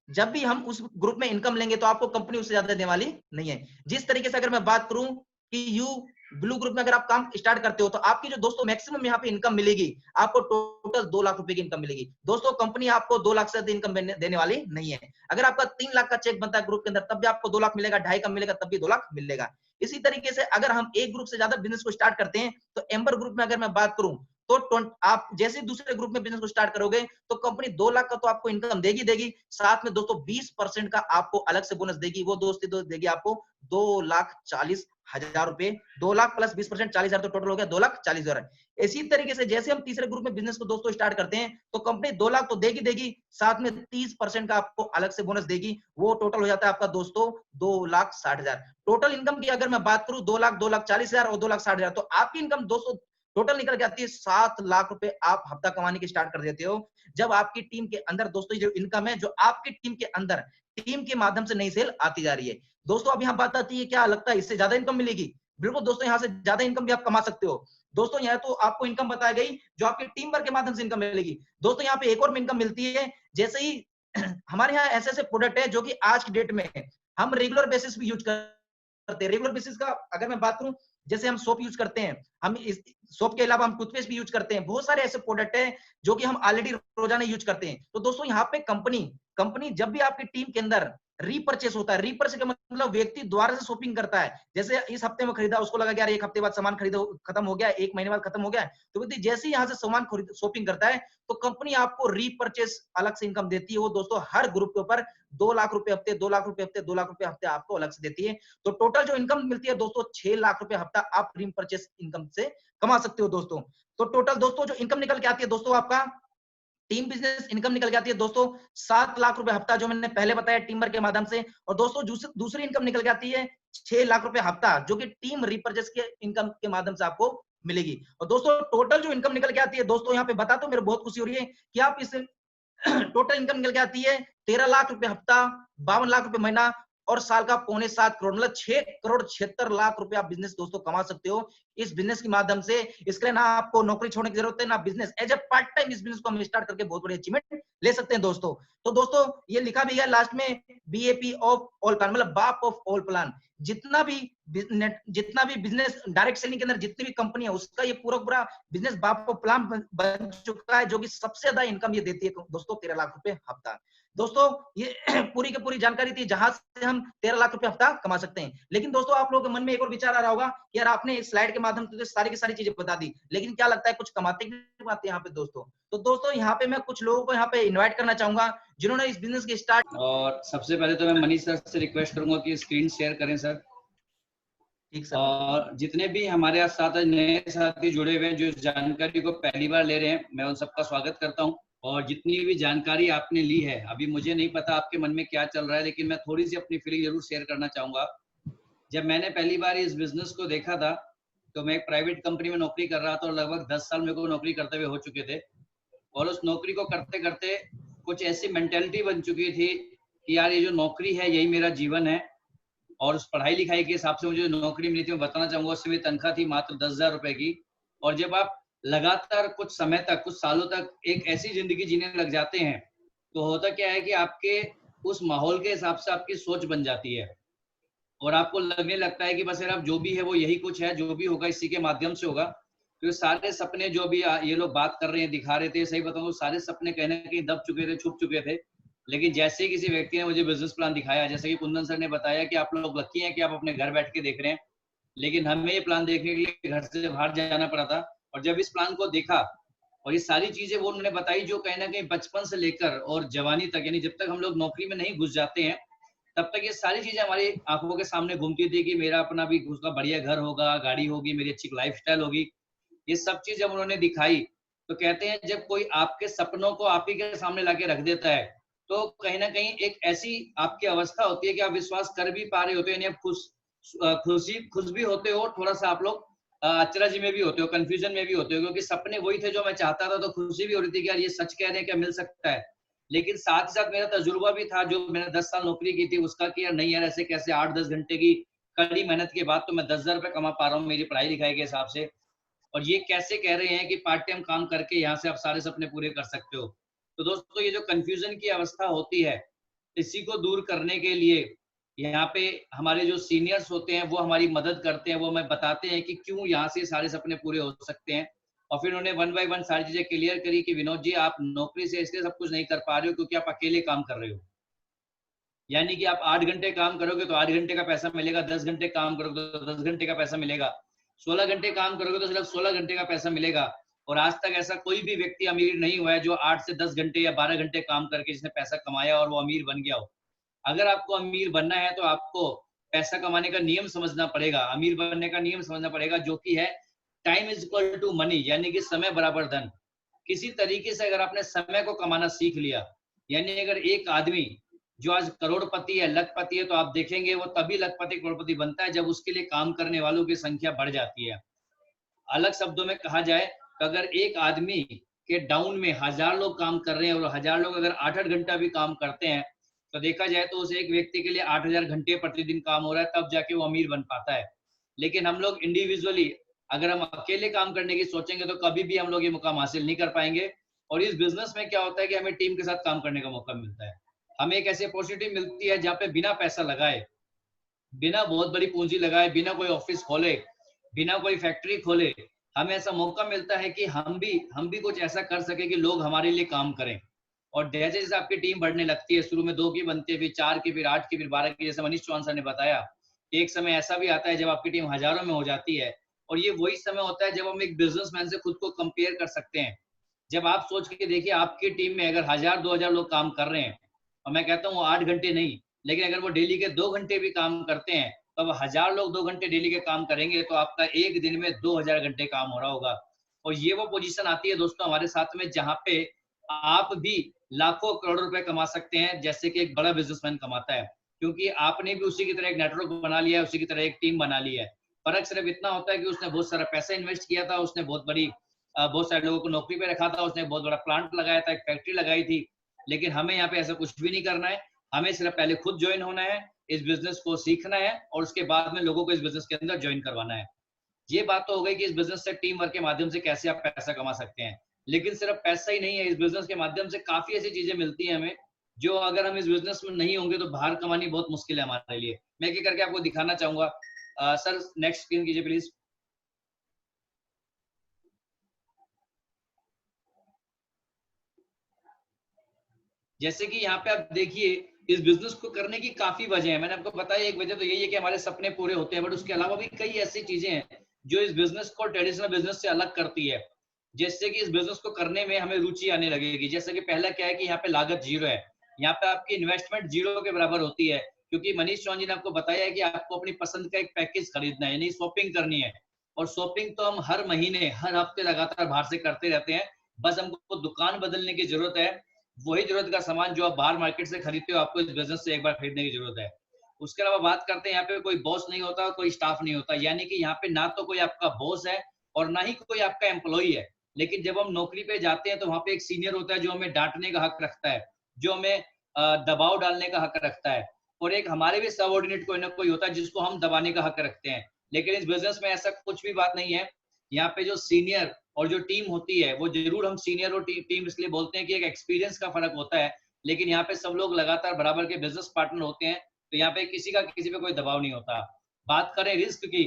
जब भी हम उस ग्रुप में इनकम लेंगे तो आपको कंपनी उससे ज्यादा देने वाली नहीं है। जिस तरीके से अगर मैं बात करूं कि यू ब्लू ग्रुप में अगर आप काम स्टार्ट करते हो तो आपकी जो दोस्तों मैक्सिमम यहाँ पे इनकम मिलेगी, आपको टोटल 2 लाख रुपए की इनकम मिलेगी। दोस्तों कंपनी आपको 2 लाख से ज्यादा इनकम देने वाली नहीं है। अगर आपका 3 लाख का चेक बनता है ग्रुप के अंदर तब भी आपको 2 लाख मिलेगा, 2.5 कम मिलेगा तब भी 2 लाख मिलेगा। इसी तरीके से अगर हम एक ग्रुप से ज्यादा बिजनेस को स्टार्ट करते हैं तो एम्बर ग्रुप में अगर मैं बात करूं तो आप जैसे दूसरे ग्रुप में बिजनेस को स्टार्ट करोगे तो कंपनी 2 लाख का तो आपको इनकम देगी, साथ में दोस्तों 20% का आपको अलग से बोनस देगी। वो दोस्ती तो देगी आपको 2,40,000 रुपए। 2 लाख प्लस 20%, 40,000 तो टोटल हो गया 2,40,000। इसी तरीके से जैसे हम तीसरे ग्रुप में बिजनेस को दोस्तों स्टार्ट करते हैं तो कंपनी 2 लाख तो देगी, साथ में 30% का आपको अलग से बोनस देगी। वो टोटल हो जाता है आपका दोस्तों 2,60,000। टोटल इनकम की अगर मैं बात करूं 2 लाख, 2,40,000 और 2,60,000 तो आपकी इनकम दोस्तों टोटल निकल के आती है 7 लाख रुपए। आप हफ्ता कमाने की स्टार्ट कर देते हो जब आपकी टीम के अंदर दोस्तों जो इनकम है जो आपकी टीम के अंदर टीम के माध्यम से नई सेल आती जा रही है। दोस्तों अब यहाँ बात आती है क्या लगता है इससे ज्यादा इनकम मिलेगी? बिल्कुल दोस्तों, यहाँ से ज्यादा इनकम भी आप कमा सकते हो। दोस्तों यहाँ तो आपको इनकम बताई गई जो आपकी टीम वर्क के माध्यम से इनकम मिलेगी। दोस्तों यहाँ पे एक और इनकम मिलती है, जैसे ही हमारे यहाँ ऐसे ऐसे प्रोडक्ट है जो कि आज की डेट में हम रेगुलर बेसिस पे यूज करते हैं। रेगुलर बेसिस का अगर मैं बात करूं, जैसे हम सोप यूज करते हैं, हम इस सोप के अलावा हम टूथपेस्ट भी यूज करते हैं। बहुत सारे ऐसे प्रोडक्ट हैं जो कि हम ऑलरेडी रोजाना यूज करते हैं। तो दोस्तों यहाँ पे कंपनी जब भी आपकी टीम के अंदर रीपर्चेस होता है, रीपर्चेस का मतलब व्यक्ति दोबारा से शॉपिंग करता है। जैसे इस हफ्ते में खरीदा, उसको लगा कि यार एक हफ्ते बाद सामान खरीदो खत्म हो गया, एक महीने बाद खत्म हो गया, तो व्यक्ति जैसे ही यहाँ से सामान खरीद शॉपिंग करता है तो कंपनी आपको रीपर्चेस अलग से इनकम देती है। वो दोस्तों हर ग्रुप के ऊपर 2 लाख रुपए हफ्ते, 2 लाख रुपए हफ्ते, 2 लाख रुपए हफ्ते आपको अलग से देती है। तो टोटल जो इनकम मिलती है दोस्तों 6 लाख रुपए हफ्ता आप रीपर्चेस इनकम से कमा सकते हो दोस्तों। तो टोटल दोस्तों जो इनकम निकल के आती है दोस्तों, आपका टीम बिजनेस इनकम निकल के आती है दोस्तों 7 लाख रुपए हफ्ता, जो मैंने पहले बताया टीम वर्क के माध्यम से। और दोस्तों दूसरी इनकम निकल के आती है 6 लाख रुपए हफ्ता, जो कि टीम रिपर्चेस के इनकम के माध्यम से आपको मिलेगी। और दोस्तों टोटल जो इनकम निकल के आती है दोस्तों, यहाँ पे बताता हूं, मेरे बहुत खुशी हो रही है कि आप इस टोटल इनकम निकल के आती है 13 लाख रुपए हफ्ता, 52 लाख रुपए महीना और साल का 6.25 करोड़, मतलब 6,76,00,000 रुपए आप बिजनेस दोस्तों कमा सकते हो इस बिजनेस के माध्यम से। इसके लिए ना आपको नौकरी छोड़ने की जरूरत है, ना business as a part time इस बिजनेस को हम स्टार्ट करके बहुत बड़ी अचीवमेंट ले सकते हैं दोस्तों। तो दोस्तों ये लिखा भी है लास्ट में, बीएपी ऑफ ऑल प्लान, मतलब बाप ऑफ ऑल प्लान। जितना भी बिजनेस डायरेक्ट सेलिंग के अंदर जितनी भी कंपनी है उसका ये पूरा बिजनेस बाप ऑफ प्लान बन चुका है, जो कि सबसे ज्यादा इनकम ये देती है दोस्तों 13 लाख रुपए हफ्ता। दोस्तों ये पूरी की पूरी जानकारी थी जहां से हम 13 लाख रुपए हफ्ता कमा सकते हैं। लेकिन दोस्तों आप लोगों के मन में एक और विचार आ रहा होगा कि यार आपने इस स्लाइड के माध्यम से सारी की सारी चीजें बता दी, लेकिन क्या लगता है कुछ कमाते की बात है यहाँ पे दोस्तों? तो दोस्तों यहाँ पे मैं कुछ लोगों को यहाँ पे इन्वाइट करना चाहूंगा जिन्होंने इस बिजनेस के स्टार्ट। और सबसे पहले तो मैं मनीष सर से रिक्वेस्ट करूंगा कि स्क्रीन शेयर करें सर। ठीक सर। और जितने भी हमारे साथ नए साथी जुड़े हुए हैं जो इस जानकारी को पहली बार ले रहे हैं, मैं उन सबका स्वागत करता हूं। और जितनी भी जानकारी आपने ली है, अभी मुझे नहीं पता आपके मन में क्या चल रहा है, लेकिन मैं थोड़ी सी अपनी फीलिंग जरूर शेयर करना चाहूंगा। जब मैंने पहली बार इस बिजनेस को देखा था तो मैं एक प्राइवेट कंपनी में नौकरी कर रहा था और लगभग 10 साल मेरे को नौकरी करते हुए हो चुके थे। और उस नौकरी को करते करते कुछ ऐसी मेंटेलिटी बन चुकी थी कि यार ये जो नौकरी है यही मेरा जीवन है। और उस पढ़ाई लिखाई के हिसाब से मुझे नौकरी मिली थी, मैं बताना चाहूंगा, उससे मेरी तनख्वाह थी मात्र 10,000 रुपए की। और जब आप लगातार कुछ समय तक, कुछ सालों तक एक ऐसी जिंदगी जीने लग जाते हैं तो होता क्या है कि आपके उस माहौल के हिसाब से आपकी सोच बन जाती है और आपको लगने लगता है कि बस यार अब जो भी है वो यही कुछ है, जो भी होगा इसी के माध्यम से होगा। तो सारे सपने जो भी ये लोग बात कर रहे हैं, दिखा रहे थे, सही बताऊं सारे सपने कहीं ना कहीं दब चुके थे, छुप चुके थे। लेकिन जैसे ही किसी व्यक्ति ने मुझे बिजनेस प्लान दिखाया, जैसे कि कुंदन सर ने बताया कि आप लोग लकी हैं कि आप अपने घर बैठ के देख रहे हैं, लेकिन हमें ये प्लान देखने के लिए घर से बाहर जाना पड़ा था। और जब इस प्लान को देखा और ये सारी चीजें वो उन्होंने बताई जो कहीं ना कहीं बचपन से लेकर और जवानी तक, यानी जब तक हम लोग नौकरी में नहीं घुस जाते हैं तब तक ये सारी चीजें हमारी आंखों के सामने घूमती थी कि मेरा अपना भी उसका बढ़िया घर होगा, गाड़ी होगी, मेरी अच्छी लाइफस्टाइल होगी। ये सब चीज जब उन्होंने दिखाई तो कहते हैं जब कोई आपके सपनों को आप ही के सामने लाके रख देता है तो कहीं ना कहीं एक ऐसी आपकी अवस्था होती है कि आप विश्वास कर भी पा रहे होते हो, यानी आप खुश भी होते हो, थोड़ा सा आप लोग अचरज में भी होते हो, कंफ्यूजन में भी होते हो, क्योंकि सपने वही थे जो मैं चाहता था, तो खुशी भी हो रही थी कि यार ये सच कह रहे हैं, क्या मिल सकता है। लेकिन साथ ही साथ मेरा तजुर्बा भी था, जो मैंने 10 साल नौकरी की थी उसका, कि यार नहीं यार ऐसे कैसे 8-10 घंटे की कड़ी मेहनत के बाद तो मैं 10,000 रुपए कमा पा रहा हूँ मेरी पढ़ाई लिखाई के हिसाब से, और ये कैसे कह रहे हैं कि पार्ट टाइम काम करके यहाँ से आप सारे सपने पूरे कर सकते हो। तो दोस्तों ये जो कंफ्यूजन की अवस्था होती है, इसी को दूर करने के लिए यहाँ पे हमारे जो सीनियर्स होते हैं वो हमारी मदद करते हैं, वो हमें बताते हैं कि क्यों यहाँ से सारे सपने पूरे हो सकते हैं। और फिर उन्होंने वन बाय वन सारी चीजें क्लियर करी कि विनोद जी आप नौकरी से इसलिए सब कुछ नहीं कर पा रहे हो क्योंकि आप अकेले काम कर रहे हो। यानी कि आप 8 घंटे काम करोगे तो 8 घंटे का पैसा मिलेगा, 10 घंटे काम करोगे तो 10 घंटे का पैसा मिलेगा, 16 घंटे काम करोगे तो सिर्फ 16 घंटे का पैसा मिलेगा। और आज तक ऐसा कोई भी व्यक्ति अमीर नहीं हुआ है जो 8 से 10 घंटे या 12 घंटे काम करके जिसने पैसा कमाया और वो अमीर बन गया हो। अगर आपको अमीर बनना है तो आपको पैसा कमाने का नियम समझना पड़ेगा, अमीर बनने का नियम समझना पड़ेगा, जो कि है time is equal to money, यानी कि समय बराबर धन। किसी तरीके से अगर आपने समय को कमाना सीख लिया, यानी अगर एक आदमी जो आज करोड़पति है, लखपति है, तो आप देखेंगे वो तभी लखपति करोड़पति बनता है जब उसके लिए काम करने वालों की संख्या बढ़ जाती है। अलग शब्दों में कहा जाए तो अगर एक आदमी के डाउन में 1000 लोग काम कर रहे हैं और 1000 लोग अगर 8-8 घंटा भी काम करते हैं, तो देखा जाए तो उस एक व्यक्ति के लिए 8000 घंटे प्रतिदिन काम हो रहा है, तब जाके वो अमीर बन पाता है। लेकिन हम लोग इंडिविजुअली अगर हम अकेले काम करने की सोचेंगे तो कभी भी हम लोग ये मुकाम हासिल नहीं कर पाएंगे। और इस बिजनेस में क्या होता है कि हमें टीम के साथ काम करने का मौका मिलता है, हमें एक ऐसी अपॉर्चुनिटी मिलती है जहाँ पे बिना पैसा लगाए, बिना बहुत बड़ी पूंजी लगाए, बिना कोई ऑफिस खोले, बिना कोई फैक्ट्री खोले, हमें ऐसा मौका मिलता है कि हम भी कुछ ऐसा कर सके कि लोग हमारे लिए काम करें। और जैसे जैसे आपकी टीम बढ़ने लगती है, शुरू में 2 की बनती है, फिर 4 की, फिर 8 की, फिर 12 की, जैसे मनीष चौहान सर ने बताया, एक समय ऐसा भी आता है जब आपकी टीम हजारों में हो जाती है। और ये वही समय होता है जब हम एक बिजनेसमैन से खुद को कंपेयर कर सकते हैं। जब आप सोच के देखिए आपकी टीम में अगर 1000-2000 लोग काम कर रहे हैं, और मैं कहता हूँ 8 घंटे नहीं, लेकिन अगर वो डेली के 2 घंटे भी काम करते हैं, तो अब 1000 लोग 2 घंटे डेली के काम करेंगे तो आपका एक दिन में 2000 घंटे काम हो रहा होगा। और ये वो पोजीशन आती है दोस्तों हमारे साथ में जहाँ पे आप भी लाखों करोड़ों रुपए कमा सकते हैं, जैसे कि एक बड़ा बिजनेसमैन कमाता है, क्योंकि आपने भी उसी की तरह एक नेटवर्क बना लिया है, उसी की तरह एक टीम बना ली है। फर्क सिर्फ इतना होता है कि उसने बहुत सारा पैसा इन्वेस्ट किया था, उसने बहुत सारे लोगों को नौकरी पे रखा था, उसने बहुत बड़ा प्लांट लगाया था, एक फैक्ट्री लगाई थी। लेकिन हमें यहाँ पे ऐसा कुछ भी नहीं करना है, हमें सिर्फ पहले खुद ज्वाइन होना है, इस बिजनेस को सीखना है और उसके बाद में लोगों को इस बिजनेस के अंदर ज्वाइन करवाना है। ये बात तो हो गई कि इस बिजनेस से टीम वर्क के माध्यम से कैसे आप पैसा कमा सकते हैं। लेकिन सिर्फ पैसा ही नहीं है, इस बिजनेस के माध्यम से काफी ऐसी चीजें मिलती हैं हमें, जो अगर हम इस बिजनेस में नहीं होंगे तो बाहर कमानी बहुत मुश्किल है हमारे लिए। मैं एक करके आपको दिखाना चाहूंगा। सर नेक्स्ट स्क्रीन कीजिए प्लीज। जैसे कि यहाँ पे आप देखिए, इस बिजनेस को करने की काफी वजह है। मैंने आपको बताया एक वजह तो यही है कि हमारे सपने पूरे होते हैं, बट उसके अलावा भी कई ऐसी चीजें हैं जो इस बिजनेस को ट्रेडिशनल बिजनेस से अलग करती है। जैसे कि इस बिजनेस को करने में हमें रुचि आने लगेगी। जैसे कि पहला क्या है कि यहाँ पे लागत जीरो है, यहाँ पे आपकी इन्वेस्टमेंट जीरो के बराबर होती है, क्योंकि मनीष चौहान जी ने आपको बताया है कि आपको अपनी पसंद का एक पैकेज खरीदना है, यानी शॉपिंग करनी है। और शॉपिंग तो हम हर महीने हर हफ्ते लगातार बाहर से करते रहते हैं, बस हमको दुकान बदलने की जरूरत है। वही जरूरत का सामान जो आप बाहर मार्केट से खरीदते हो, आपको इस बिजनेस से एक बार खरीदने की जरूरत है। उसके अलावा बात करते हैं, यहाँ पे कोई बॉस नहीं होता, कोई स्टाफ नहीं होता, यानी कि यहाँ पे ना तो कोई आपका बॉस है और ना ही कोई आपका एम्प्लॉई है। लेकिन जब हम नौकरी पे जाते हैं तो वहां पे एक सीनियर होता है जो हमें डांटने का हक रखता है, जो हमें दबाव डालने का हक रखता है, और एक हमारे भी सबऑर्डिनेट कोई ना कोई होता है जिसको हम दबाने का हक रखते हैं। लेकिन इस बिजनेस में ऐसा कुछ भी बात नहीं है। यहाँ पे जो सीनियर और जो टीम होती है, वो जरूर हम सीनियर और टीम इसलिए बोलते हैं कि एक एक्सपीरियंस का फर्क होता है, लेकिन यहाँ पे सब लोग लगातार बराबर के बिजनेस पार्टनर होते हैं, तो यहाँ पे किसी का किसी पे कोई दबाव नहीं होता। बात करें रिस्क की,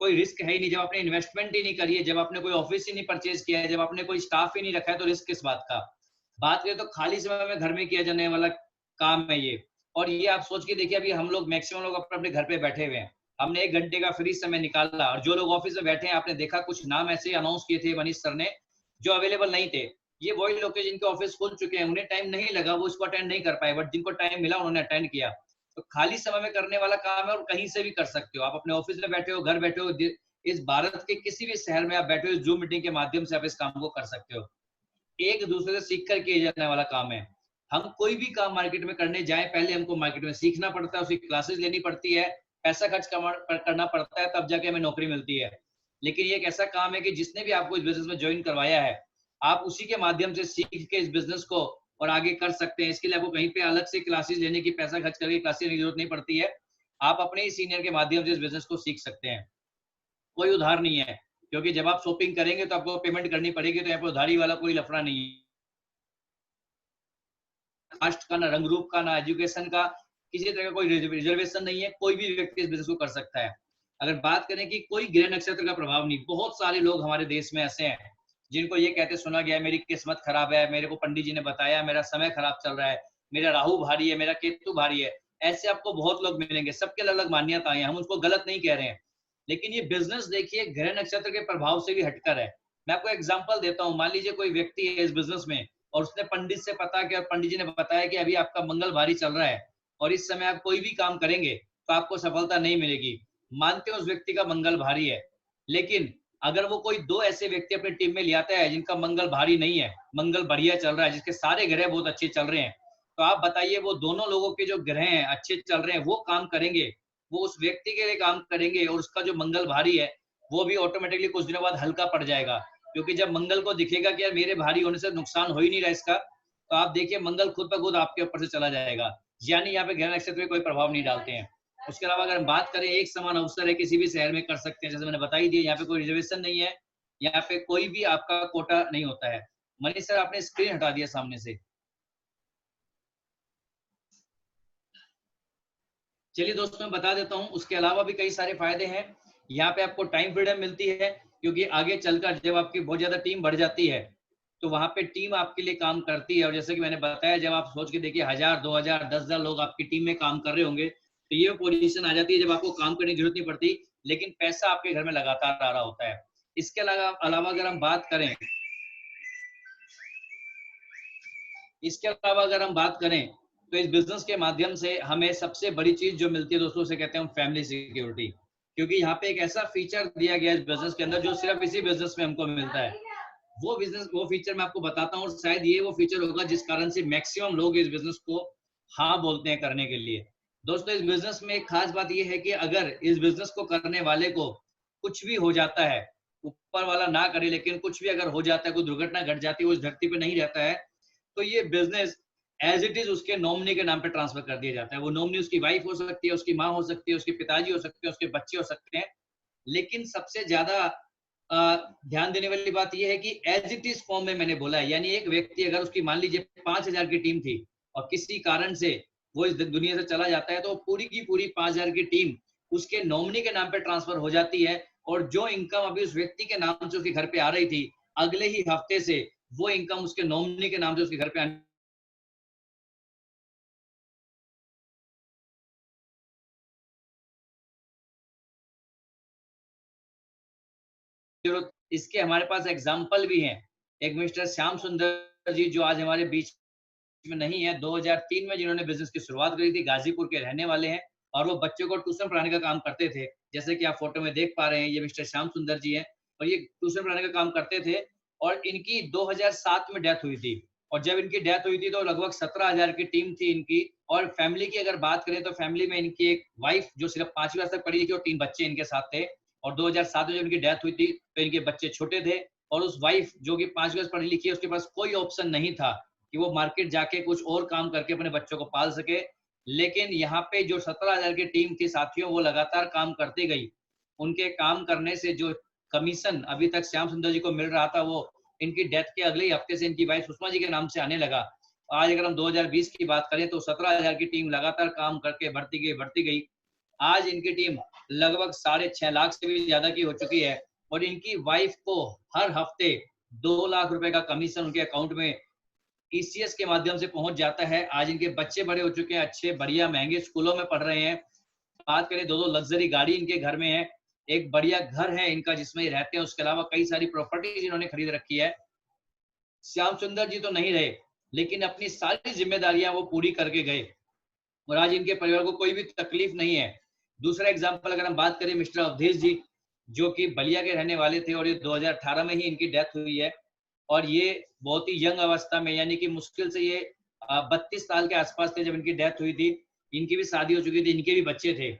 कोई रिस्क है ही नहीं। जब आपने इन्वेस्टमेंट ही नहीं करी है, जब आपने कोई ऑफिस ही नहीं परचेज किया है, जब आपने कोई स्टाफ ही नहीं रखा है, तो रिस्क किस बात का। बात करें तो खाली समय में घर में किया जाने वाला काम है ये। और ये आप सोच के देखिए, अभी हम लोग मैक्सिमम लोग अपने अपने घर पे बैठे हुए हैं, हमने 1 घंटे का फ्री समय निकाला, और जो लोग ऑफिस में बैठे हैं, आपने देखा कुछ नाम ऐसे अनाउंस किए थे मनीष सर ने जो अवेलेबल नहीं थे। ये वही लोग थे जिनके ऑफिस खुल चुके हैं, उन्हें टाइम नहीं लगा, वो इसको अटेंड नहीं कर पाए, बट जिनको टाइम मिला उन्होंने अटेंड किया। तो खाली समय में करने वाला काम है और कहीं से भी कर सकते हो। आप अपने ऑफिस में बैठे हो, घर बैठे हो, इस भारत के किसी भी शहर में आप बैठे हो, जूम मीटिंग के माध्यम से आप इस काम को कर सकते हो। एक दूसरे से सीख कर किए जाने वाला काम है। हम कोई भी काम मार्केट में करने जाएं, पहले हमको मार्केट में सीखना पड़ता है, उसकी क्लासेस लेनी पड़ती है, पैसा खर्च करना पड़ता है, तब जाके हमें नौकरी मिलती है। लेकिन ये एक ऐसा काम है कि जिसने भी आपको इस बिजनेस में ज्वाइन करवाया है, आप उसी के माध्यम से सीख के इस बिजनेस को और आगे कर सकते हैं। इसके लिए आपको कहीं पे अलग से क्लासेस लेने की, पैसा खर्च करके क्लासेस लेने की जरूरत नहीं पड़ती है। आप अपने ही सीनियर के माध्यम से इस बिजनेस को सीख सकते हैं। कोई उधार नहीं है, क्योंकि जब आप शॉपिंग करेंगे तो आपको पेमेंट करनी पड़ेगी, तो यहाँ पे उधारी वाला कोई लफड़ा नहीं है। कास्ट का, ना रंग रूप का, ना एजुकेशन का, किसी तरह का कोई रिजर्वेशन नहीं है। कोई भी व्यक्ति इस बिजनेस को कर सकता है। अगर बात करें कि कोई ग्रह नक्षत्र का प्रभाव नहीं, बहुत सारे लोग हमारे देश में ऐसे हैं जिनको ये कहते सुना गया है मेरी किस्मत खराब है, मेरे को पंडित जी ने बताया मेरा समय खराब चल रहा है, मेरा राहु भारी है, मेरा केतु भारी है। ऐसे आपको बहुत लोग मिलेंगे, सबके अलग अलग मान्यताएं हैं, हम उसको गलत नहीं कह रहे हैं। लेकिन ये बिजनेस देखिए ग्रह नक्षत्र के प्रभाव से भी हटकर है। मैं आपको एग्जांपल देता हूँ। मान लीजिए कोई व्यक्ति है इस बिजनेस में और उसने पंडित से पता किया और पंडित जी ने बताया कि अभी आपका मंगल भारी चल रहा है और इस समय आप कोई भी काम करेंगे तो आपको सफलता नहीं मिलेगी। मानते हो उस व्यक्ति का मंगल भारी है, लेकिन अगर वो कोई दो ऐसे व्यक्ति अपनी टीम में ले आता है जिनका मंगल भारी नहीं है, मंगल बढ़िया चल रहा है, जिसके सारे ग्रह बहुत अच्छे चल रहे हैं, तो आप बताइए वो दोनों लोगों के जो ग्रह हैं अच्छे चल रहे हैं, वो काम करेंगे, वो उस व्यक्ति के लिए काम करेंगे और उसका जो मंगल भारी है वो भी ऑटोमेटिकली कुछ दिनों बाद हल्का पड़ जाएगा। क्योंकि जब मंगल को दिखेगा कि यार मेरे भारी होने से नुकसान हो ही नहीं रहा इसका, तो आप देखिए मंगल खुद ब खुद आपके ऊपर से चला जाएगा। यानी यहाँ पे ग्रह नक्षत्र में कोई प्रभाव नहीं डालते हैं। उसके अलावा अगर हम बात करें, एक समान अवसर है, किसी भी शहर में कर सकते हैं, जैसे मैंने बता ही दिया, यहाँ पे कोई रिजर्वेशन नहीं है, यहाँ पे कोई भी आपका कोटा नहीं होता है। मनीष सर आपने स्क्रीन हटा दिया सामने से। चलिए दोस्तों मैं बता देता हूँ, उसके अलावा भी कई सारे फायदे हैं। यहाँ पे आपको टाइम फ्रीडम मिलती है, क्योंकि आगे चलकर जब आपकी बहुत ज्यादा टीम बढ़ जाती है तो वहां पे टीम आपके लिए काम करती है। और जैसे कि मैंने बताया, जब आप सोच के देखिए 1000, 2000, 10,000 लोग आपकी टीम में काम कर रहे होंगे, तो ये पोजीशन आ जाती है जब आपको काम करने की जरूरत नहीं पड़ती, लेकिन पैसा आपके घर में लगातार आ रहा होता है। इसके अलावा अगर हम बात करें तो इस बिजनेस के माध्यम से हमें सबसे बड़ी चीज जो मिलती है दोस्तों, उसे कहते हैं हम फैमिली सिक्योरिटी। क्योंकि यहाँ पे एक ऐसा फीचर दिया गया है इस बिजनेस के अंदर जो सिर्फ इसी बिजनेस में हमको मिलता है। वो फीचर मैं आपको बताता हूँ, और शायद ये वो फीचर होगा जिस कारण से मैक्सिमम लोग इस बिजनेस को हाँ बोलते हैं करने के लिए। दोस्तों इस बिजनेस में एक खास बात ये है कि अगर इस बिजनेस को करने वाले को कुछ भी हो जाता है, ऊपर वाला ना करे, लेकिन कुछ भी अगर हो जाता है, कोई दुर्घटना घट जाती है, वो इस धरती पे नहीं रहता है, तो ये बिजनेस एज इट इज उसके नॉमिनी के नाम पे ट्रांसफर कर दिया जाता है। वो नॉमिनी उसकी वाइफ हो सकती है, उसकी माँ हो सकती है, उसके पिताजी हो सकते हैं, उसके बच्चे हो सकते हैं। लेकिन सबसे ज्यादा ध्यान देने वाली बात यह है कि एज इट इज फॉर्म में मैंने बोला है। यानी एक व्यक्ति अगर उसकी मान लीजिए 5,000 की टीम थी और किसी कारण से वो इस दुनिया से चला जाता है, तो पूरी की पूरी 5,000 की टीम उसके नॉमिनी के नाम पे ट्रांसफर हो जाती है। और जो इनकम अभी उस व्यक्ति के नाम से उसके घर पे आ रही थी, अगले ही हफ्ते से वो इनकम उसके नॉमिनी के नाम से उसके घर पे आने। इसके हमारे पास एग्जाम्पल भी हैं। एक मिस्टर श्याम सुंदर जी जो आज हमारे बीच में नहीं है, 2003 में जिन्होंने बिजनेस की शुरुआत करी थी, गाजीपुर के रहने वाले हैं और वो बच्चों को ट्यूशन पढ़ाने का काम करते थे। जैसे कि आप फोटो में देख पा रहे हैं, ये मिस्टर श्याम सुंदर जी हैं और ये ट्यूशन पढ़ाने का काम करते थे। और इनकी 2007 में डेथ हुई थी। और जब इनकी डेथ हुई थी तो लगभग 17,000 की टीम थी इनकी। और फैमिली की अगर बात करें तो फैमिली में इनकी एक वाइफ जो सिर्फ 5वीं क्लास तक पढ़ी लिखी और 3 बच्चे इनके साथ थे। और 2007 में जब इनकी डेथ हुई थी तो इनके बच्चे छोटे थे और उस वाइफ जो कि 5वीं क्लास पढ़ी लिखी है, उसके पास कोई ऑप्शन नहीं था कि वो मार्केट जाके कुछ और काम करके अपने बच्चों को पाल सके। लेकिन यहाँ पे जो 17,000 की टीम थी साथियों, वो लगातार काम करती गई। उनके काम करने से जो कमीशन अभी तक श्याम सुंदर जी को मिल रहा था, वो इनकी डेथ के अगले ही हफ्ते से इनकी वाइफ सुषमा जी के नाम से आने लगा। आज अगर हम 2020 की बात करें तो 17,000 की टीम लगातार काम करके बढ़ती गई। आज इनकी टीम लगभग 6.5 लाख से भी ज्यादा की हो चुकी है और इनकी वाइफ को हर हफ्ते 2 लाख रुपए का कमीशन उनके अकाउंट में टीसीएस के माध्यम से पहुंच जाता है। आज इनके बच्चे बड़े हो चुके हैं, अच्छे बढ़िया महंगे स्कूलों में पढ़ रहे हैं। बात करें, 2 लग्जरी गाड़ी इनके घर में है, एक बढ़िया घर है इनका जिसमें रहते हैं। उसके अलावा कई सारी प्रॉपर्टीज इन्होंने खरीद रखी है। श्याम सुंदर जी तो नहीं रहे, लेकिन अपनी सारी जिम्मेदारियां वो पूरी करके गए और आज इनके परिवार को कोई भी तकलीफ नहीं है। दूसरा एग्जाम्पल अगर हम बात करें, मिस्टर अवधेश जी जो कि बलिया के रहने वाले थे और ये 2018 में ही इनकी डेथ हुई है। और ये बहुत ही यंग अवस्था में, यानी कि मुश्किल से ये 32 साल के आसपास थे जब इनकी डेथ हुई थी। इनकी भी शादी हो चुकी थी, इनके भी बच्चे थे।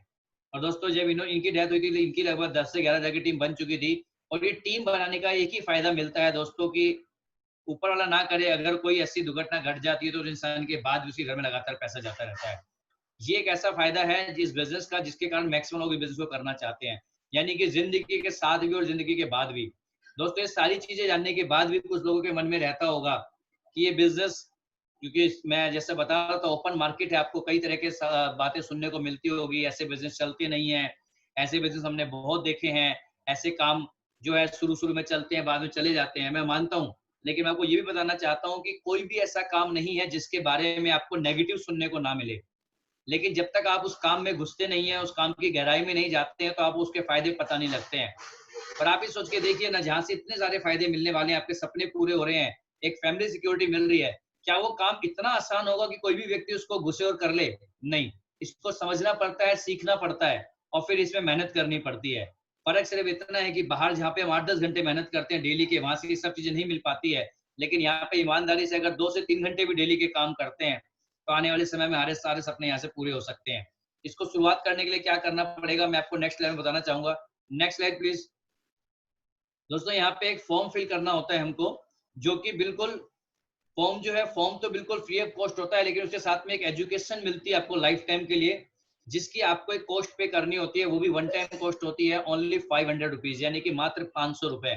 और दोस्तों जब इनकी डेथ हुई थी तो इनकी लगभग 10 से 11 हजार की टीम बन चुकी थी। और ये टीम बनाने का एक ही फायदा मिलता है दोस्तों कि ऊपर वाला ना करे, अगर कोई ऐसी दुर्घटना घट जाती है तो उस इंसान के बाद भी उसके घर में लगातार पैसा जाता रहता है। ये एक ऐसा फायदा है जिस बिजनेस का, जिसके कारण मैक्सिमम लोग बिजनेस को करना चाहते हैं, यानी कि जिंदगी के साथ भी और जिंदगी के बाद भी। दोस्तों ये सारी चीजें जानने के बाद भी कुछ लोगों के मन में रहता होगा कि ये बिजनेस, क्योंकि मैं जैसे बता रहा था ओपन मार्केट है, आपको कई तरह के बातें सुनने को मिलती होगी, ऐसे बिजनेस चलते नहीं है, ऐसे बिजनेस हमने बहुत देखे हैं, ऐसे काम जो है शुरू शुरू में चलते हैं बाद में चले जाते हैं। मैं मानता हूँ, लेकिन मैं आपको ये भी बताना चाहता हूँ कि कोई भी ऐसा काम नहीं है जिसके बारे में आपको नेगेटिव सुनने को ना मिले, लेकिन जब तक आप उस काम में घुसते नहीं है, उस काम की गहराई में नहीं जाते हैं, तो आपको उसके फायदे पता नहीं लगते हैं। और आप ही सोच के देखिए ना, जहां से इतने सारे फायदे मिलने वाले हैं, आपके सपने पूरे हो रहे हैं, एक फैमिली सिक्योरिटी मिल रही है, क्या वो काम इतना आसान होगा कि कोई भी व्यक्ति उसको घुसे और कर ले? नहीं, इसको समझना पड़ता है, सीखना पड़ता है और फिर इसमें मेहनत करनी पड़ती है। फर्क सिर्फ इतना है कि बाहर जहाँ पे हम 8-10 घंटे मेहनत करते हैं डेली के, वहां से ये सब चीजें नहीं मिल पाती है, लेकिन यहाँ पे ईमानदारी से अगर 2 से 3 घंटे भी डेली के काम करते हैं, तो आने वाले समय में हमारे सारे सपने यहाँ से पूरे हो सकते हैं। इसको शुरुआत करने के लिए क्या करना पड़ेगा, मैं आपको नेक्स्ट स्लाइड में बताना चाहूंगा। Next slide please. दोस्तों यहाँ पे एक फॉर्म फिल करना होता है हमको, जो कि बिल्कुल फॉर्म जो है, फॉर्म तो बिल्कुल फ्री ऑफ कॉस्ट होता है, लेकिन उसके साथ में एक एजुकेशन मिलती है आपको लाइफ टाइम के लिए, जिसकी आपको एक कॉस्ट पे करनी होती है, वो भी वन टाइम कॉस्ट होती है, ओनली 500 रुपीज, यानी कि मात्र 500 रुपए।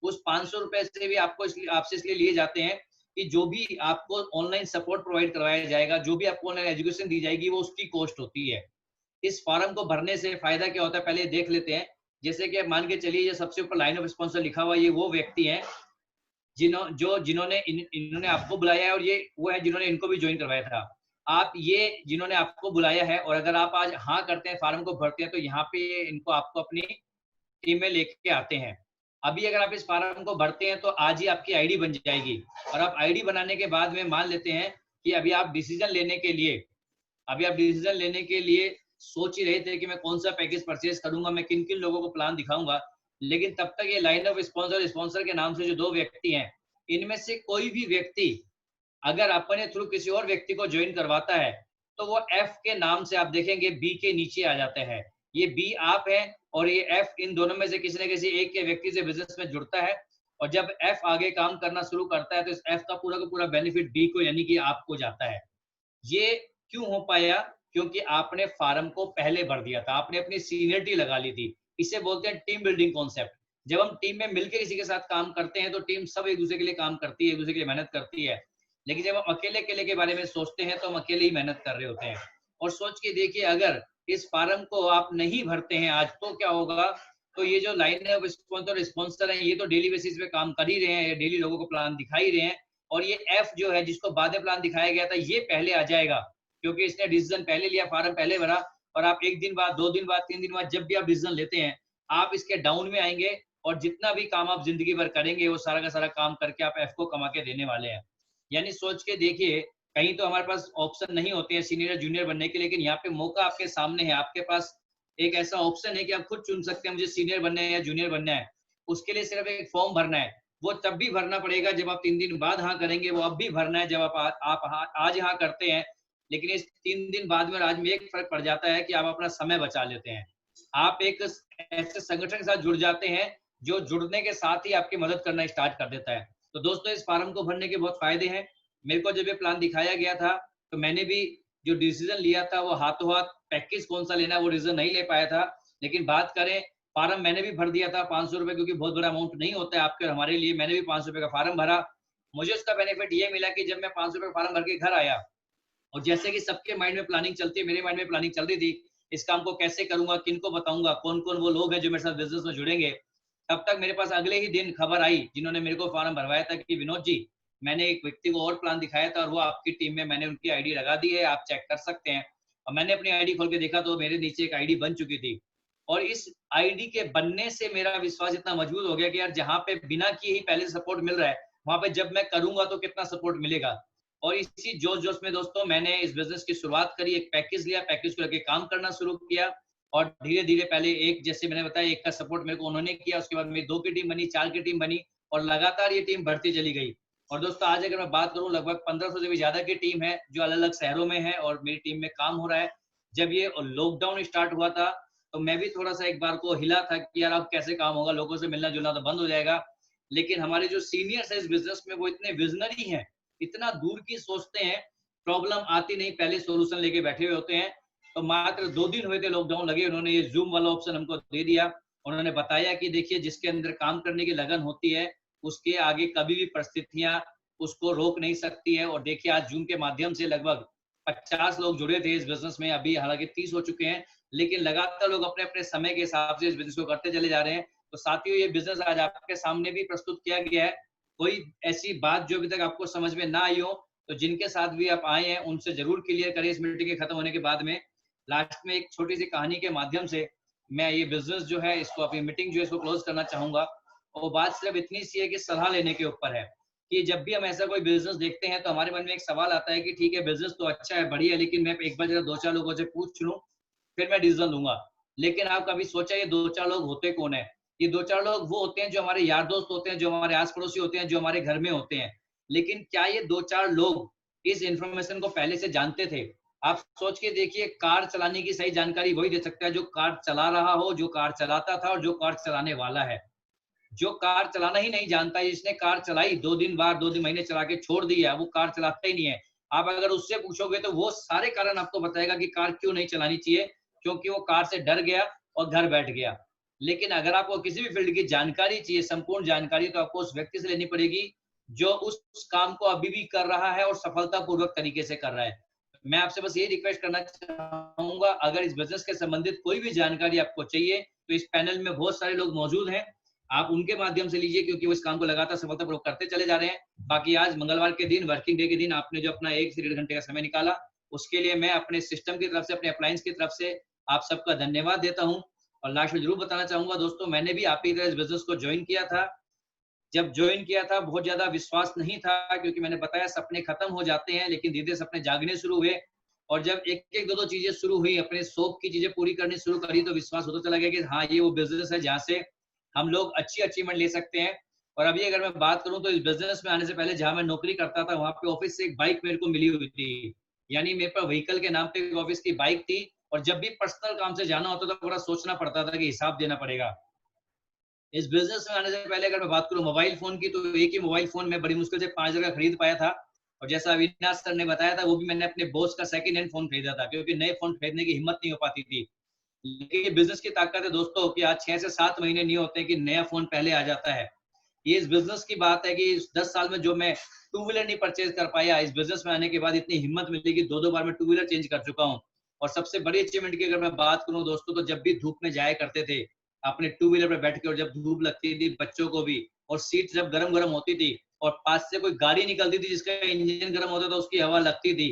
उस 500 रुपए से भी आपको आपसे इसलिए लिए जाते हैं कि जो भी आपको ऑनलाइन सपोर्ट प्रोवाइड करवाया जाएगा, जो भी आपको ऑनलाइन एजुकेशन दी जाएगी, वो उसकी कॉस्ट होती है। इस फॉर्म को भरने से फायदा क्या होता है, पहले देख लेते हैं। जैसे कि मान के चलिए, ये सबसे ऊपर लाइन ऑफ स्पॉन्सर लिखा हुआ, ये वो व्यक्ति हैं जिन्होंने इन्होंने आपको बुलाया है, और ये वो है जिन्होंने इनको भी ज्वाइन करवाया था। आप ये जिन्होंने आपको बुलाया है, और अगर आप आज हाँ करते हैं, फार्म को भरते हैं, तो यहाँ पे इनको आपको अपनी टीम में लेके आते हैं। अभी अगर आप इस फार्म को भरते हैं तो आज ही आपकी आईडी बन जाएगी, और आप आईडी बनाने के बाद में मान लेते हैं कि अभी आप डिसीजन लेने के लिए सोच ही रहे थे कि मैं कौन सा पैकेज परचेज करूंगा, मैं किन किन लोगों को प्लान दिखाऊंगा, लेकिन तब तक ये लाइन ऑफ स्पॉन्सर के नाम से जो 2 व्यक्ति हैं, इनमें से कोई भी व्यक्ति अगर अपने थ्रू किसी और व्यक्ति को ज्वाइन करवाता है, तो वो एफ के नाम से आप देखेंगे बी के नीचे आ जाते हैं। ये बी आप है और ये एफ, इन दोनों में से किसी न किसी एक के व्यक्ति से बिजनेस में जुड़ता है, और जब एफ आगे काम करना शुरू करता है तो इस एफ का पूरा बेनिफिट बी को, यानी कि आपको जाता है। ये क्यों हो पाया? क्योंकि आपने फार्म को पहले भर दिया था, आपने अपनी सीनियरिटी लगा ली थी। इसे बोलते हैं टीम बिल्डिंग कॉन्सेप्ट। जब हम टीम में मिलकर किसी के साथ काम करते हैं, तो टीम सब एक दूसरे के लिए काम करती है, एक दूसरे के लिए मेहनत करती है। लेकिन जब हम अकेले अकेले के बारे में सोचते हैं, तो हम अकेले ही मेहनत कर रहे होते हैं। और सोच के देखिए, अगर इस फार्म को आप नहीं भरते हैं आज, तो क्या होगा? तो ये जो लाइन है स्पॉन्सर है, ये तो डेली बेसिस पे काम कर ही रहे हैं, डेली लोगों को प्लान दिखा ही रहे हैं, और ये एफ जो है, जिसको बाद में प्लान दिखाया गया था, ये पहले आ जाएगा, क्योंकि इसने डिसीजन पहले लिया, फार्म पहले भरा। और आप 1 दिन बाद, 2 दिन बाद, 3 दिन बाद, जब भी आप डिसीजन लेते हैं, आप इसके डाउन में आएंगे, और जितना भी काम आप जिंदगी भर करेंगे, वो सारा का सारा काम करके आप एफ को कमा के देने वाले हैं। यानी सोच के देखिए, कहीं तो हमारे पास ऑप्शन नहीं होते हैं सीनियर या जूनियर बनने के, लेकिन यहाँ पे मौका आपके सामने है, आपके पास एक ऐसा ऑप्शन है कि आप खुद चुन सकते हैं मुझे सीनियर बनना है या जूनियर बनना है। उसके लिए सिर्फ एक फॉर्म भरना है, वो तब भी भरना पड़ेगा जब आप 3 दिन बाद हाँ करेंगे, वो अब भी भरना है जब आप आज हाँ करते हैं। लेकिन इस 3 दिन बाद में और आज में एक फर्क पड़ जाता है कि आप अपना समय बचा लेते हैं। आप एक ऐसे संगठन के साथ जुड़ जाते हैं जो जुड़ने के साथ ही आपकी मदद करना स्टार्ट कर देता है। तो दोस्तों, इस फार्म को भरने के बहुत फायदे हैं। मेरे को जब ये प्लान दिखाया गया था, तो मैंने भी जो डिसीजन लिया था, वो हाथों हाथ पैकेज कौन सा लेना है वो डिसीजन नहीं ले पाया था। लेकिन बात करें, फार्म मैंने भी भर दिया था 500 रुपए, क्योंकि बहुत बड़ा अमाउंट नहीं होता है आपके और हमारे लिए। मैंने भी 500 रुपए का फार्म भरा। मुझे उसका बेनिफिट ये मिला कि जब मैं 500 रुपए का फार्म भर के घर आया, और जैसे कि सबके माइंड में प्लानिंग चलती है, मेरे माइंड में प्लानिंग चल रही थी, इस काम को कैसे करूंगा, किनको बताऊंगा, कौन कौन वो लोग हैं जो मेरे साथ बिजनेस में जुड़ेंगे। तब तक मेरे पास अगले ही दिन खबर आई, जिन्होंने मेरे को फॉर्म भरवाया था, कि विनोद जी, मैंने एक व्यक्ति को और प्लान दिखाया था, और वो आपकी टीम में, मैंने उनकी आईडी लगा दी है, आप चेक कर सकते हैं। और मैंने अपनी आईडी खोल के देखा, तो मेरे नीचे एक आईडी बन चुकी थी। और इस आईडी के बनने से मेरा विश्वास इतना मजबूत हो गया कि यार, जहाँ पे बिना किए ही पहले सपोर्ट मिल रहा है, वहां पे जब मैं करूंगा तो कितना सपोर्ट मिलेगा। और इसी जोश जोश में दोस्तों, मैंने इस बिजनेस की शुरुआत करी, एक पैकेज लिया, पैकेज को लेके काम करना शुरू किया, और धीरे धीरे, पहले एक, जैसे मैंने बताया, एक का सपोर्ट मेरे को उन्होंने किया, उसके बाद मेरी 2 की टीम बनी, 4 की टीम बनी, और लगातार ये टीम बढ़ती चली गई। और दोस्तों, आज अगर मैं बात करूं, लगभग 1500 से भी ज्यादा की टीम है जो अलग अलग शहरों में है, और मेरी टीम में काम हो रहा है। जब ये लॉकडाउन स्टार्ट हुआ था, तो मैं भी थोड़ा सा एक बार को हिला था कि यार अब कैसे काम होगा, लोगों से मिलना जुलना तो बंद हो जाएगा। लेकिन हमारे जो सीनियर्स है इस बिजनेस में वो इतने विजनरी हैं, इतना दूर की सोचते हैं, प्रॉब्लम आती नहीं पहले सोल्यूशन लेके बैठे हुए होते हैं। तो मात्र 2 दिन हुए थे लॉकडाउन लगे, उन्होंने ये जूम वाला ऑप्शन हमको दे दिया। उन्होंने बताया कि देखिए जिसके अंदर काम करने की लगन होती है उसके आगे कभी भी परिस्थितियां उसको रोक नहीं सकती है। और देखिए आज जूम के माध्यम से लगभग 50 लोग जुड़े थे इस बिजनेस में, अभी हालांकि 30 हो चुके हैं, लेकिन लगातार लोग अपने अपने समय के हिसाब से इस बिजनेस को करते चले जा रहे हैं। तो साथियों ये बिजनेस आज आपके सामने भी प्रस्तुत किया गया है। कोई ऐसी बात जो अभी तक आपको समझ में ना आई हो तो जिनके साथ भी आप आए हैं उनसे जरूर क्लियर करें इस मीटिंग के खत्म होने के बाद में। लास्ट में एक छोटी सी कहानी के माध्यम से मैं ये बिजनेस जो है इसको, अपनी मीटिंग जो है इसको क्लोज करना चाहूंगा। और बात सिर्फ इतनी सी है कि सलाह लेने के ऊपर है कि जब भी हम ऐसा कोई बिजनेस देखते हैं तो हमारे मन में एक सवाल आता है कि ठीक है बिजनेस तो अच्छा है, बढ़िया है, लेकिन मैं एक बार जरा 2-4 लोगों से पूछ लूं फिर मैं डिसीजन लूंगा। लेकिन आप कभी सोचा ये 2-4 लोग होते कौन है? ये 2-4 लोग वो होते हैं जो हमारे यार दोस्त होते हैं, जो हमारे आस पड़ोसी होते हैं, जो हमारे घर में होते हैं। लेकिन क्या ये 2-4 लोग इस इंफॉर्मेशन को पहले से जानते थे? आप सोच के देखिए, कार चलाने की सही जानकारी वही दे सकता है जो कार चला रहा हो, जो कार चलाता था और जो कार चलाने वाला है। जो कार चलाना ही नहीं जानता है, जिसने कार चलाई 2 दिन बाद 2 दिन महीने चला के छोड़ दिया, वो कार चलाता ही नहीं है। आप अगर उससे पूछोगे तो वो सारे कारण आपको बताएगा कि कार क्यों नहीं चलानी चाहिए, क्योंकि वो कार से डर गया और घर बैठ गया। लेकिन अगर आपको किसी भी फील्ड की जानकारी चाहिए, संपूर्ण जानकारी, तो आपको उस व्यक्ति से लेनी पड़ेगी जो उस काम को अभी भी कर रहा है और सफलतापूर्वक तरीके से कर रहा है। मैं आपसे बस ये रिक्वेस्ट करना चाहूंगा, अगर इस बिजनेस के संबंधित कोई भी जानकारी आपको चाहिए तो इस पैनल में बहुत सारे लोग मौजूद हैं, आप उनके माध्यम से लीजिए, क्योंकि वो इस काम को लगातार सफलतापूर्वक करते चले जा रहे हैं। बाकी आज मंगलवार के दिन, वर्किंग डे के दिन, आपने जो अपना 1 से 1.5 घंटे का समय निकाला, उसके लिए मैं अपने सिस्टम की तरफ से, अपने अप्लायंस की तरफ से आप सबका धन्यवाद देता हूं। और लास्ट में जरूर बताना चाहूंगा दोस्तों, मैंने भी आप ही तरह इस बिजनेस को ज्वाइन किया था। जब ज्वाइन किया था बहुत ज्यादा विश्वास नहीं था, क्योंकि मैंने बताया सपने खत्म हो जाते हैं, लेकिन धीरे धीरे सपने जागने शुरू हुए। और जब एक एक दो चीजें शुरू हुई, अपने शौक की चीजें पूरी करनी शुरू करी, तो विश्वास होता चला गया कि हाँ ये वो बिजनेस है जहाँ से हम लोग अच्छी अचीवमेंट ले सकते हैं। और अभी अगर मैं बात करूं तो इस बिजनेस में आने से पहले जहां मैं नौकरी करता था, वहां पे ऑफिस से एक बाइक मेरे को मिली हुई थी, यानी मेरे पास व्हीकल के नाम पे ऑफिस की बाइक थी। और जब भी पर्सनल काम से जाना होता था, बड़ा सोचना पड़ता था कि हिसाब देना पड़ेगा। इस बिजनेस में आने से पहले अगर मैं बात करूं मोबाइल फोन की, तो एक ही मोबाइल फोन मैं बड़ी मुश्किल से 5,000 का खरीद पाया था। और जैसा अविनाश सर ने बताया था, वो भी मैंने अपने बॉस का सेकंड हैंड फोन खरीदा था, क्योंकि नए फोन खरीदने की हिम्मत नहीं हो पाती थी। लेकिन ये बिजनेस की ताकत है दोस्तों कि आज 6 से 7 महीने नहीं होते कि नया फोन पहले आ जाता है। ये इस बिजनेस की बात है कि 10 साल में जो मैं 2 व्हीलर नहीं परचेज कर पाया, इस बिजनेस में आने के बाद इतनी हिम्मत मिली कि 2-2 बार मैं 2 व्हीलर चेंज कर चुका हूँ। और सबसे बड़ी अचीवमेंट की अगर मैं बात करूँ दोस्तों, तो जब भी धूप में जाया करते थे अपने 2 व्हीलर पर बैठ के, और जब धूप लगती थी बच्चों को भी, और सीट जब गरम गरम होती थी और पास से कोई गाड़ी निकलती थी जिसका इंजन गर्म होता था, उसकी हवा लगती थी,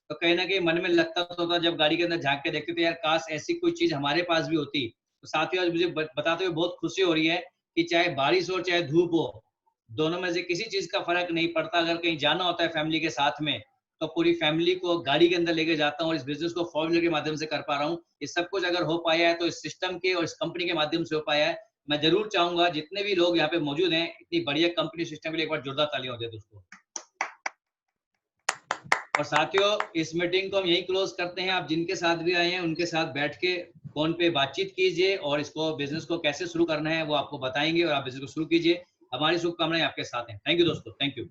तो कहीं ना कहीं मन में लगता तो था, जब गाड़ी के अंदर झांक के देखते थे, यार काश ऐसी कोई चीज हमारे पास भी होती। तो साथियों आज मुझे बताते हुए बहुत खुशी हो रही है कि चाहे बारिश हो चाहे धूप हो, दोनों में से किसी चीज का फर्क नहीं पड़ता। अगर कहीं जाना होता है फैमिली के साथ में, तो पूरी फैमिली को गाड़ी के अंदर लेके जाता हूँ, और इस बिजनेस को 4 व्हीलर के माध्यम से कर पा रहा हूँ। ये सब कुछ अगर हो पाया है तो इस सिस्टम के और इस कंपनी के माध्यम से हो पाया है। मैं जरूर चाहूंगा जितने भी लोग यहाँ पे मौजूद हैं, इतनी बढ़िया कंपनी सिस्टम के लिए एक बार जोरदार तालियां हो जाए दोस्तों। और साथियों इस मीटिंग को हम यही क्लोज करते हैं। आप जिनके साथ भी आए हैं उनके साथ बैठ के फोन पे बातचीत कीजिए, और इसको बिजनेस को कैसे शुरू करना है वो आपको बताएंगे, और आप बिजनेस को शुरू कीजिए। हमारी शुभकामनाएं आपके साथ हैं। थैंक यू दोस्तों, थैंक यू।